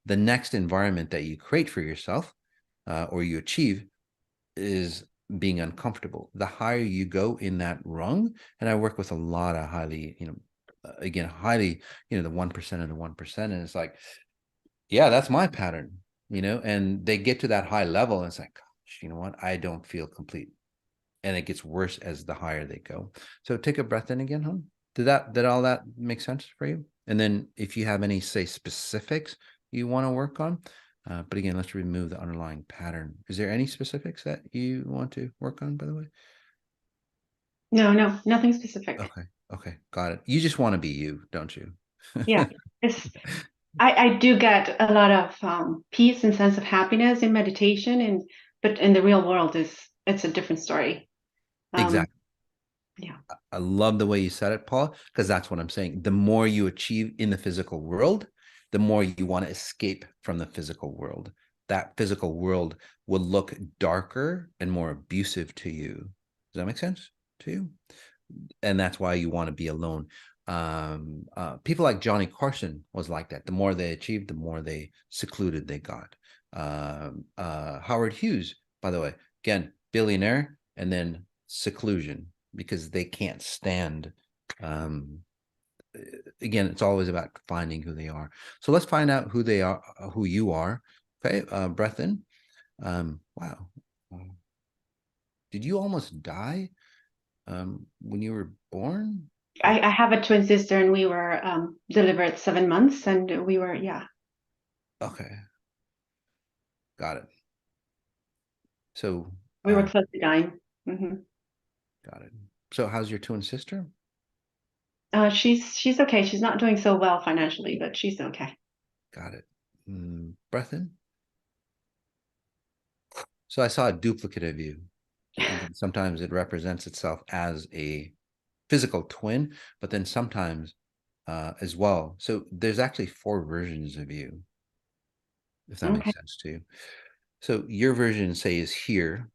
S2: the next environment that you create for yourself or you achieve is being uncomfortable. The higher you go in that rung, and I work with a lot of highly, highly, the 1% of the 1%. And it's like, yeah, that's my pattern, and they get to that high level. And it's like, gosh, you know what? I don't feel complete. And it gets worse as the higher they go. So take a breath in again, hon. Did all that make sense for you? And then if you have any, say, specifics you want to work on, but again, let's remove the underlying pattern. Is there any specifics that you want to work on, by the way?
S9: No, nothing specific.
S2: Okay, got it. You just want to be you, don't you?
S9: Yeah, I do get a lot of peace and sense of happiness in meditation, but in the real world it's a different story.
S2: Exactly.
S9: Yeah.
S2: I love the way you said it, Paul, because that's what I'm saying. The more you achieve in the physical world, the more you want to escape from the physical world. That physical world will look darker and more abusive to you. Does that make sense to you? And that's why you want to be alone. People like Johnny Carson was like that. The more they achieved, the more they secluded they got. Howard Hughes, by the way, again, billionaire, and then seclusion, because they can't stand. Again, it's always about finding who they are. So let's find out who they are, who you are. Okay, breath in. Wow. Did you almost die when you were born?
S9: I have a twin sister, and we were delivered 7 months, and we were, yeah.
S2: Okay. Got it. So
S9: we were close to dying.
S2: Got it. So how's your twin sister?
S9: She's okay. She's not doing so well financially, but she's okay.
S2: Got it. Breath in. So I saw a duplicate of you. Sometimes it represents itself as a physical twin, but then sometimes as well. So there's actually 4 versions of you, if that makes sense to you. So your version, say, is here,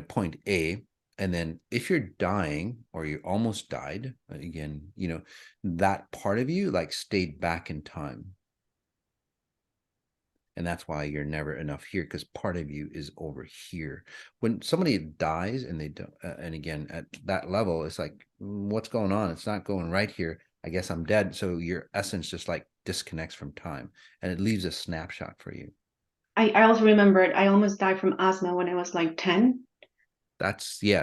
S2: point A. And then if you're dying or you almost died, again, that part of you like stayed back in time. And that's why you're never enough here, because part of you is over here. When somebody dies and they don't, and again, at that level, it's like, what's going on? It's not going right here. I guess I'm dead. So your essence just like disconnects from time, and it leaves a snapshot for you.
S9: I also remembered I almost died from asthma when I was like 10.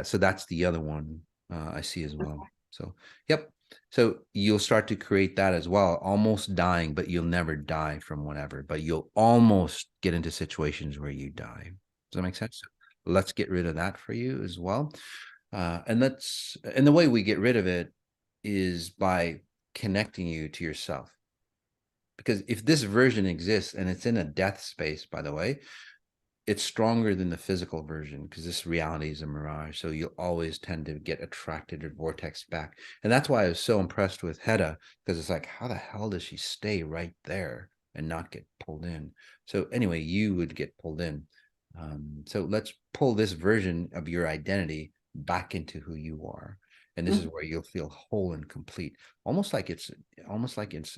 S2: So that's the other one I see as well. So, yep. So you'll start to create that as well, almost dying, but you'll never die from whatever, but you'll almost get into situations where you die. Does that make sense? So let's get rid of that for you as well. And the way we get rid of it is by connecting you to yourself. Because if this version exists and it's in a death space, by the way, it's stronger than the physical version, because this reality is a mirage. So you'll always tend to get attracted or vortex back. And that's why I was so impressed with Hedda, because it's like, how the hell does she stay right there and not get pulled in? So anyway, you would get pulled in. So let's pull this version of your identity back into who you are. And this is where you'll feel whole and complete, almost like it's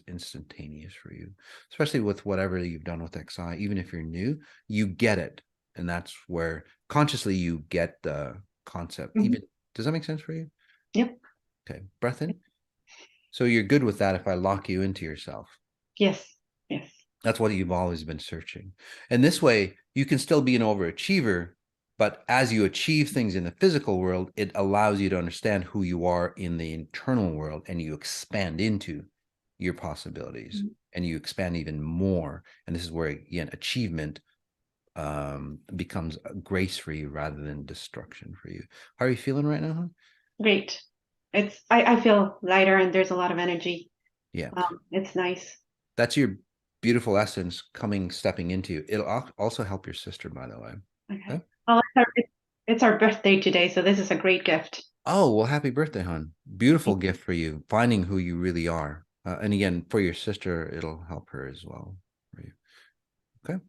S2: instantaneous for you, especially with whatever you've done with XI. Even if you're new, you get it. And that's where consciously you get the concept. Even, does that make sense for you?
S9: Yep.
S2: Okay. Breath in. So you're good with that if I lock you into yourself.
S9: Yes. Yes.
S2: That's what you've always been searching. And this way, you can still be an overachiever, but as you achieve things in the physical world, it allows you to understand who you are in the internal world, and you expand into your possibilities, and you expand even more. And this is where, again, achievement becomes grace for you rather than destruction for you. How are you feeling right now, hon?
S9: Great. I feel lighter and there's a lot of energy.
S2: Yeah.
S9: It's nice.
S2: That's your beautiful essence stepping into you. It'll also help your sister, by the way.
S9: Okay. Well, it's our birthday today, so this is a great gift.
S2: Oh, well, happy birthday, hon. Beautiful gift for you, finding who you really are. And again, for your sister, it'll help her as well for you. Okay.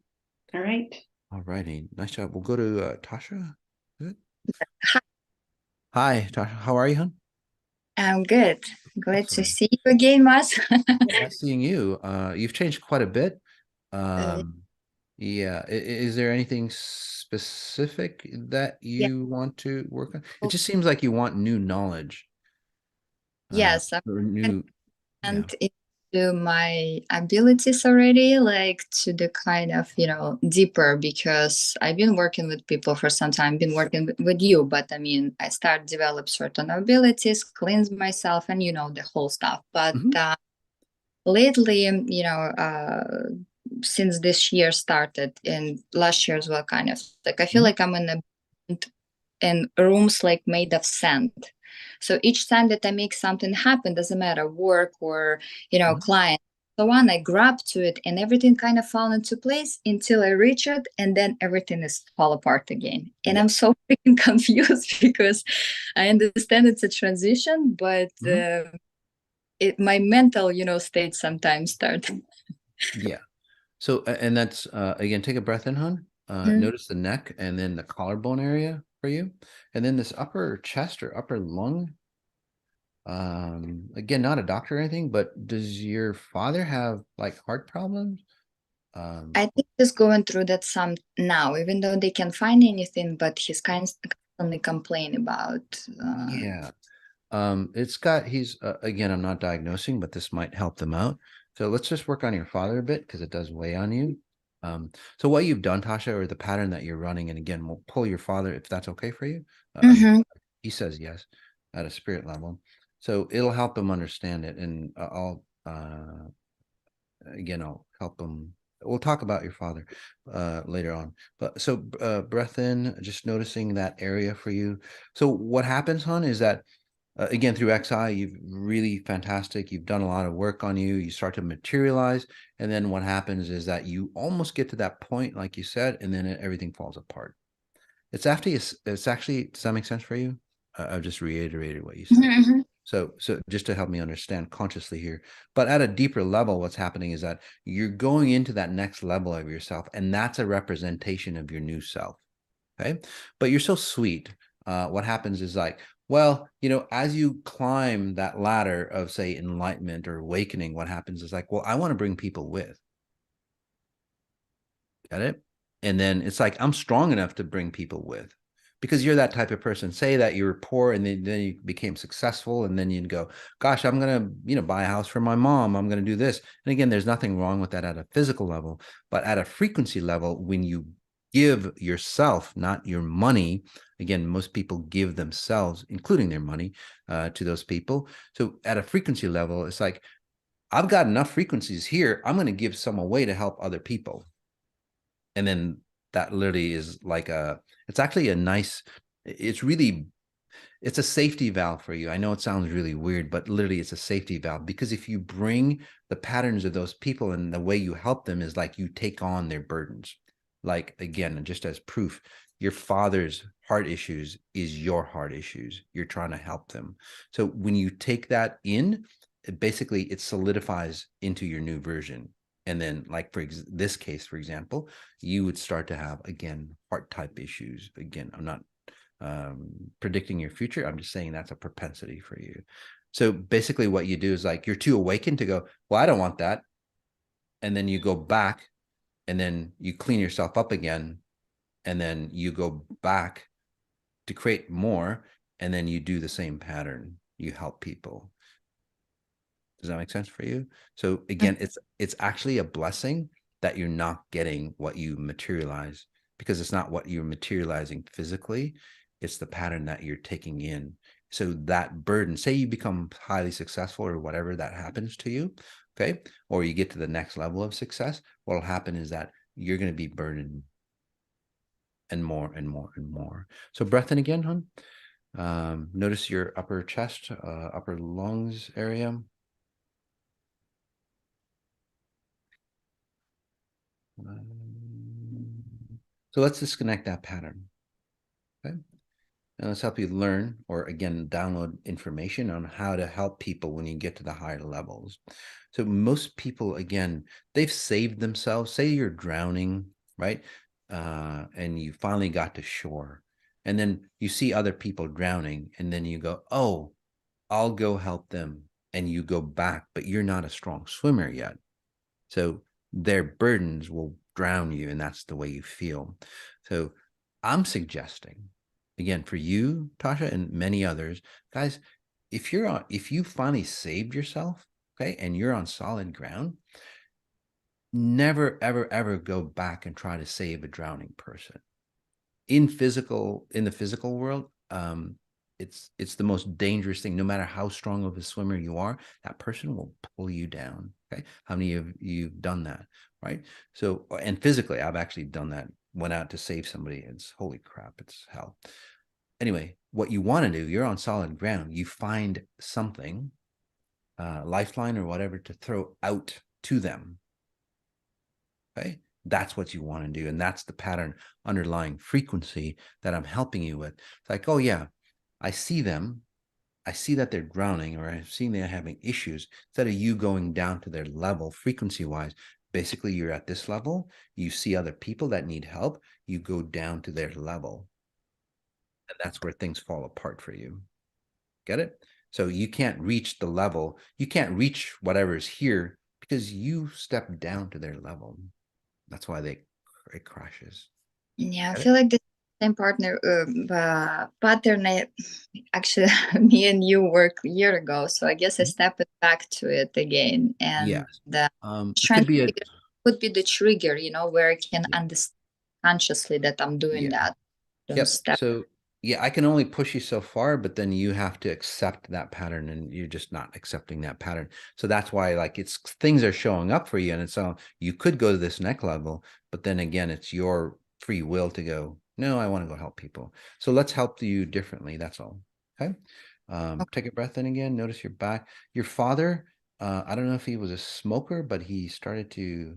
S9: All right.
S2: All righty. Nice job. We'll go to Tasha. Is it? Hi, Tasha. How are you, hon?
S10: I'm good. Glad to see you again, Mas.
S2: Nice seeing you. You've changed quite a bit. Yeah. Is there anything specific that you want to work on? It just seems like you want new knowledge.
S10: Yes,
S2: Or new,
S10: and into my abilities already, like to the kind of, deeper, because I've been working with people for some time, been working with you, but I mean, I start develop certain abilities, cleanse myself, and the whole stuff. But lately, since this year started and last year as well, kind of like I feel like I'm in rooms like made of sand. So each time that I make something happen, doesn't matter work or client, so on, I grab to it and everything kind of fall into place until I reach it, and then everything is fall apart again. And I'm so freaking confused because I understand it's a transition, but my mental state sometimes starts.
S2: Yeah. So, and that's, again, take a breath in, hon. Notice the neck and then the collarbone area for you. And then this upper chest or upper lung. Again, not a doctor or anything, but does your father have like heart problems?
S10: I think he's going through that some now, even though they can't find anything, but he's constantly complaining about.
S2: Yeah. He's, again, I'm not diagnosing, but this might help them out. So let's just work on your father a bit because it does weigh on you. So what you've done, Tasha, or the pattern that you're running, and again, we'll pull your father if that's okay for you. He says yes at a spirit level. So it'll help him understand it. And I'll help him. We'll talk about your father later on. But so breath in, just noticing that area for you. So what happens, hon, is that again, through XI, you've really fantastic. You've done a lot of work on you. You start to materialize. And then what happens is that you almost get to that point, like you said, and then everything falls apart. It's actually, does that make sense for you? I've just reiterated what you said. So just to help me understand consciously here, but at a deeper level, what's happening is that you're going into that next level of yourself, and that's a representation of your new self. Okay. But you're so sweet. What happens is like, well, as you climb that ladder of, say, enlightenment or awakening, what happens is like, well, I want to bring people with. Got it? And then it's like, I'm strong enough to bring people with, because you're that type of person. Say that you were poor and then you became successful, and then you'd go, gosh, I'm going to, buy a house for my mom. I'm going to do this. And again, there's nothing wrong with that at a physical level, but at a frequency level, when you give yourself, not your money. Again, most people give themselves, including their money, to those people. So at a frequency level, it's like, I've got enough frequencies here. I'm going to give some away to help other people. And then that literally is like it's actually a nice, it's a safety valve for you. I know it sounds really weird, but literally it's a safety valve, because if you bring the patterns of those people and the way you help them is like you take on their burdens. Like, again, just as proof, your father's heart issues is your heart issues. You're trying to help them. So when you take that in, it solidifies into your new version. And then, like for this case, for example, you would start to have, again, heart type issues. Again, I'm not predicting your future. I'm just saying that's a propensity for you. So basically what you do is like, you're too awakened to go, well, I don't want that. And then you go back, and then you clean yourself up again, and then you go back to create more, and then you do the same pattern. You help people. Does that make sense for you? So again, it's actually a blessing that you're not getting what you materialize, because it's not what you're materializing physically, it's the pattern that you're taking in. So that burden, say you become highly successful or whatever that happens to you, okay, or you get to the next level of success, what'll happen is that you're going to be burdened and more and more and more. So breath in again, hon. Notice your upper chest, upper lungs area. So let's disconnect that pattern. Okay. And let's help you learn, or again, download information on how to help people when you get to the higher levels. So most people, again, they've saved themselves. Say you're drowning, right? And you finally got to shore. And then you see other people drowning, and then you go, oh, I'll go help them. And you go back, but you're not a strong swimmer yet. So their burdens will drown you, and that's the way you feel. So I'm suggesting, again, for you, Tasha, and many others, guys, if you finally saved yourself, okay, and you're on solid ground, never, ever, ever go back and try to save a drowning person. In the physical world, it's the most dangerous thing. No matter how strong of a swimmer you are, that person will pull you down. Okay, how many of you've done that, right? So, and physically, I've actually done that. Went out to save somebody. It's holy crap. It's hell. Anyway, what you want to do, you're on solid ground. You find something, lifeline or whatever, to throw out to them. Okay. That's what you want to do. And that's the pattern underlying frequency that I'm helping you with. It's like, oh yeah, I see them. I see that they're drowning, or I've seen they're having issues. Instead of you going down to their level frequency wise, basically you're at this level, you see other people that need help, you go down to their level. And that's where things fall apart for you. Get it? So you can't reach the level, you can't reach whatever's here because you step down to their level. That's why it crashes.
S10: Yeah, I feel like the same pattern. Actually, me and you worked a year ago, so I guess I stepped back to it again, and
S2: yes.
S10: the
S2: It
S10: could be the trigger, where I can understand consciously that I'm doing that.
S2: Yep. So yeah, I can only push you so far, but then you have to accept that pattern, and you're just not accepting that pattern. So that's why, like, things are showing up for you, and it's you could go to this next level, but then again, it's your free will to go, no, I want to go help people. So let's help you differently. That's all. Okay. Take a breath in again. Notice your back. Your father, I don't know if he was a smoker, but he started to,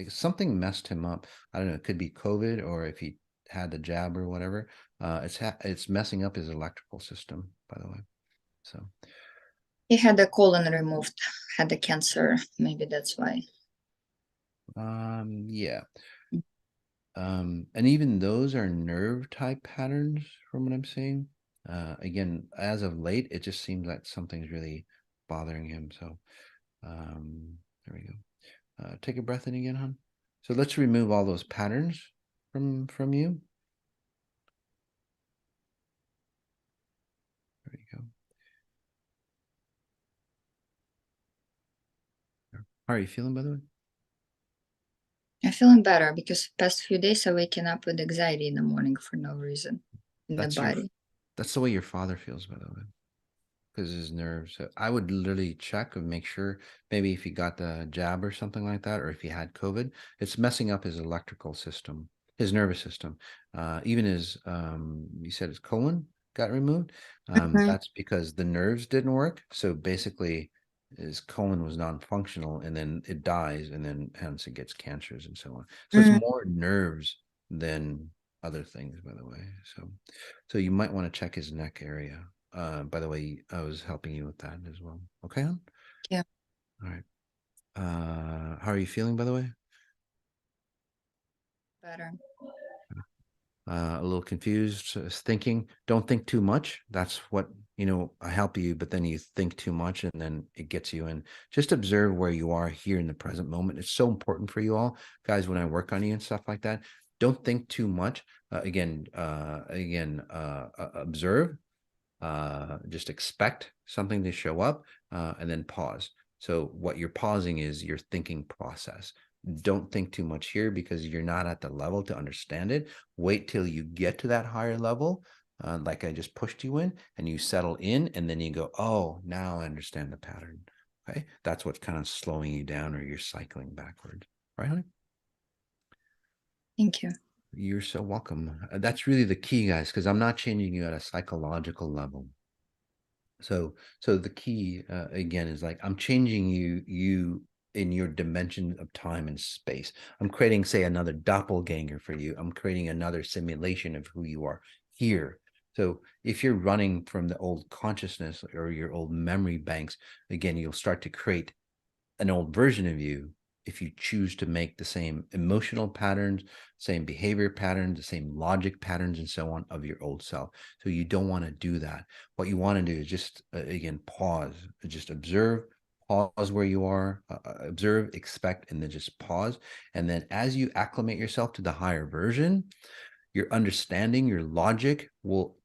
S2: something messed him up. I don't know. It could be COVID, or if he had the jab or whatever. It's messing up his electrical system, by the way. So
S10: he had the colon removed, had the cancer. Maybe that's why.
S2: Yeah. And even those are nerve type patterns from what I'm seeing. Again, as of late, it just seems like something's really bothering him. So there we go. Take a breath in again, hon. So let's remove all those patterns from you. There you go. How are you feeling, by the way?
S10: I'm feeling better because past few days I'm waking up with anxiety in the morning for no reason in the body.
S2: That's the way your father feels, by the way, because his nerves. I would literally check and make sure maybe if he got the jab or something like that, or if he had COVID, it's messing up his electrical system, his nervous system. Even his, you said his colon got removed. That's because the nerves didn't work. So basically, his colon was non-functional, and then it dies, and then hence it gets cancers and so on. So it's more nerves than other things, by the way. So you might want to check his neck area. By the way, I was helping you with that as well. Okay, hon?
S10: Yeah.
S2: All right. How are you feeling, by the way?
S10: Better.
S2: A little confused, thinking. Don't think too much. That's what, I help you, but then you think too much, and then it gets you in. Just observe where you are here in the present moment. It's so important for you all, guys, when I work on you and stuff like that. Don't think too much. Observe. Just expect something to show up. and then pause. So what you're pausing is your thinking process. Don't think too much here because you're not at the level to understand it. Wait till you get to that higher level, like I just pushed you in, and you settle in, and then you go, oh, now I understand the pattern. Okay, that's what's kind of slowing you down, or you're cycling backwards, right, honey?
S10: Thank you.
S2: You're so welcome. That's really the key, guys, because I'm not changing you at a psychological level. So the key again is like I'm changing you in your dimension of time and space. I'm creating, say, another doppelganger for you. I'm creating another simulation of who you are here. So if you're running from the old consciousness or your old memory banks, again, you'll start to create an old version of you if you choose to make the same emotional patterns, same behavior patterns, the same logic patterns, and so on of your old self. So you don't want to do that. What you want to do is just, again, pause, just observe, pause where you are, observe, expect, and then just pause. And then as you acclimate yourself to the higher version, your understanding, your logic will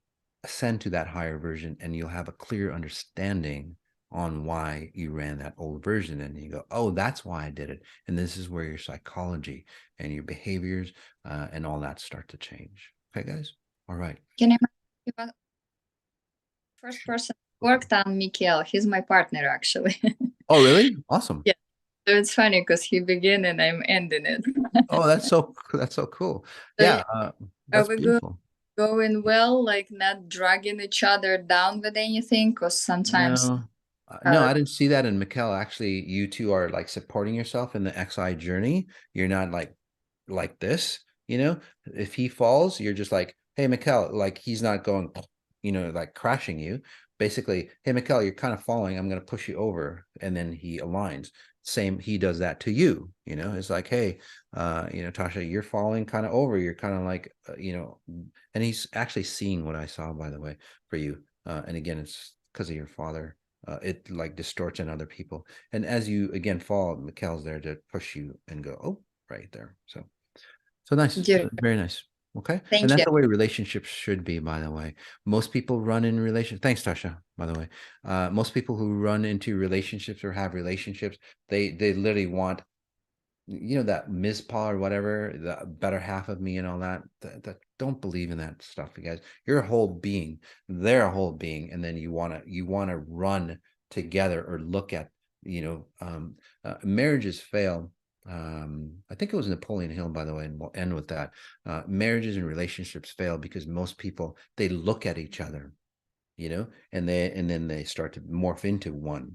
S2: ascend to that higher version, and you'll have a clear understanding on why you ran that old version. And you go, oh, that's why I did it. And this is where your psychology and your behaviors and all that start to change. Okay, guys? All right.
S10: Can I give a first person worked on Mikhail? He's my partner, actually.
S2: Oh, really? Awesome.
S10: Yeah. So it's funny because he began and I'm ending it.
S2: Oh, that's so cool. Yeah, that's beautiful.
S10: Going well, like not dragging each other down with anything, because sometimes
S2: no, I didn't see that in Mikkel. Actually, you two are like supporting yourself in the XI journey. You're not like this, you know. If he falls, you're just like, hey, Mikkel, like he's not going, you know, like crashing you. Basically, hey, Mikkel, you're kind of falling. I'm going to push you over, and then he aligns. Same, he does that to you. You know, it's like, hey, you know, Tasha, you're falling kind of over. You're kind of like, you know, and he's actually seeing what I saw, by the way, for you. And again, it's because of your father. It like distorts in other people. And as you again fall, Mikkel's there to push you and go, oh, right there. So nice.
S10: Yeah.
S2: Very nice. Okay.
S10: Thank
S2: and that's
S10: you.
S2: the way relationships should be, by the way. Most people run in relationships. Thanks, Tasha, by the way. Most people who run into relationships or have relationships, they literally want, you know, that Mizpah or whatever, the better half of me and all that. That don't believe in that stuff, you guys. You're a whole being. They're a whole being, and then you wanna run together or look at, you know, marriages fail. I think it was Napoleon Hill, by the way, and we'll end with that. Marriages and relationships fail because most people, they look at each other, you know, and then they start to morph into one.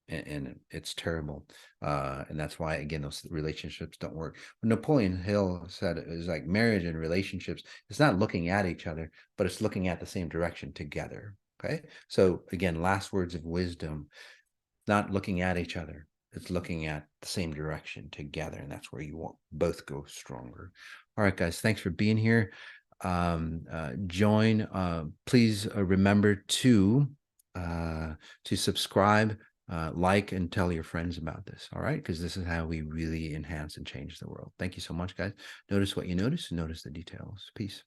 S2: And it's terrible, and that's why, again, those relationships don't work. What Napoleon Hill said is like marriage and relationships, it's not looking at each other, but it's looking at the same direction together. Okay, so again, last words of wisdom, not looking at each other, it's looking at the same direction together, and that's where you want both go stronger. All right, guys, thanks for being here. Join, please remember to subscribe, like, and tell your friends about this. All right, because this is how we really enhance and change the world. Thank you so much, guys. Notice what you notice, and notice the details. Peace.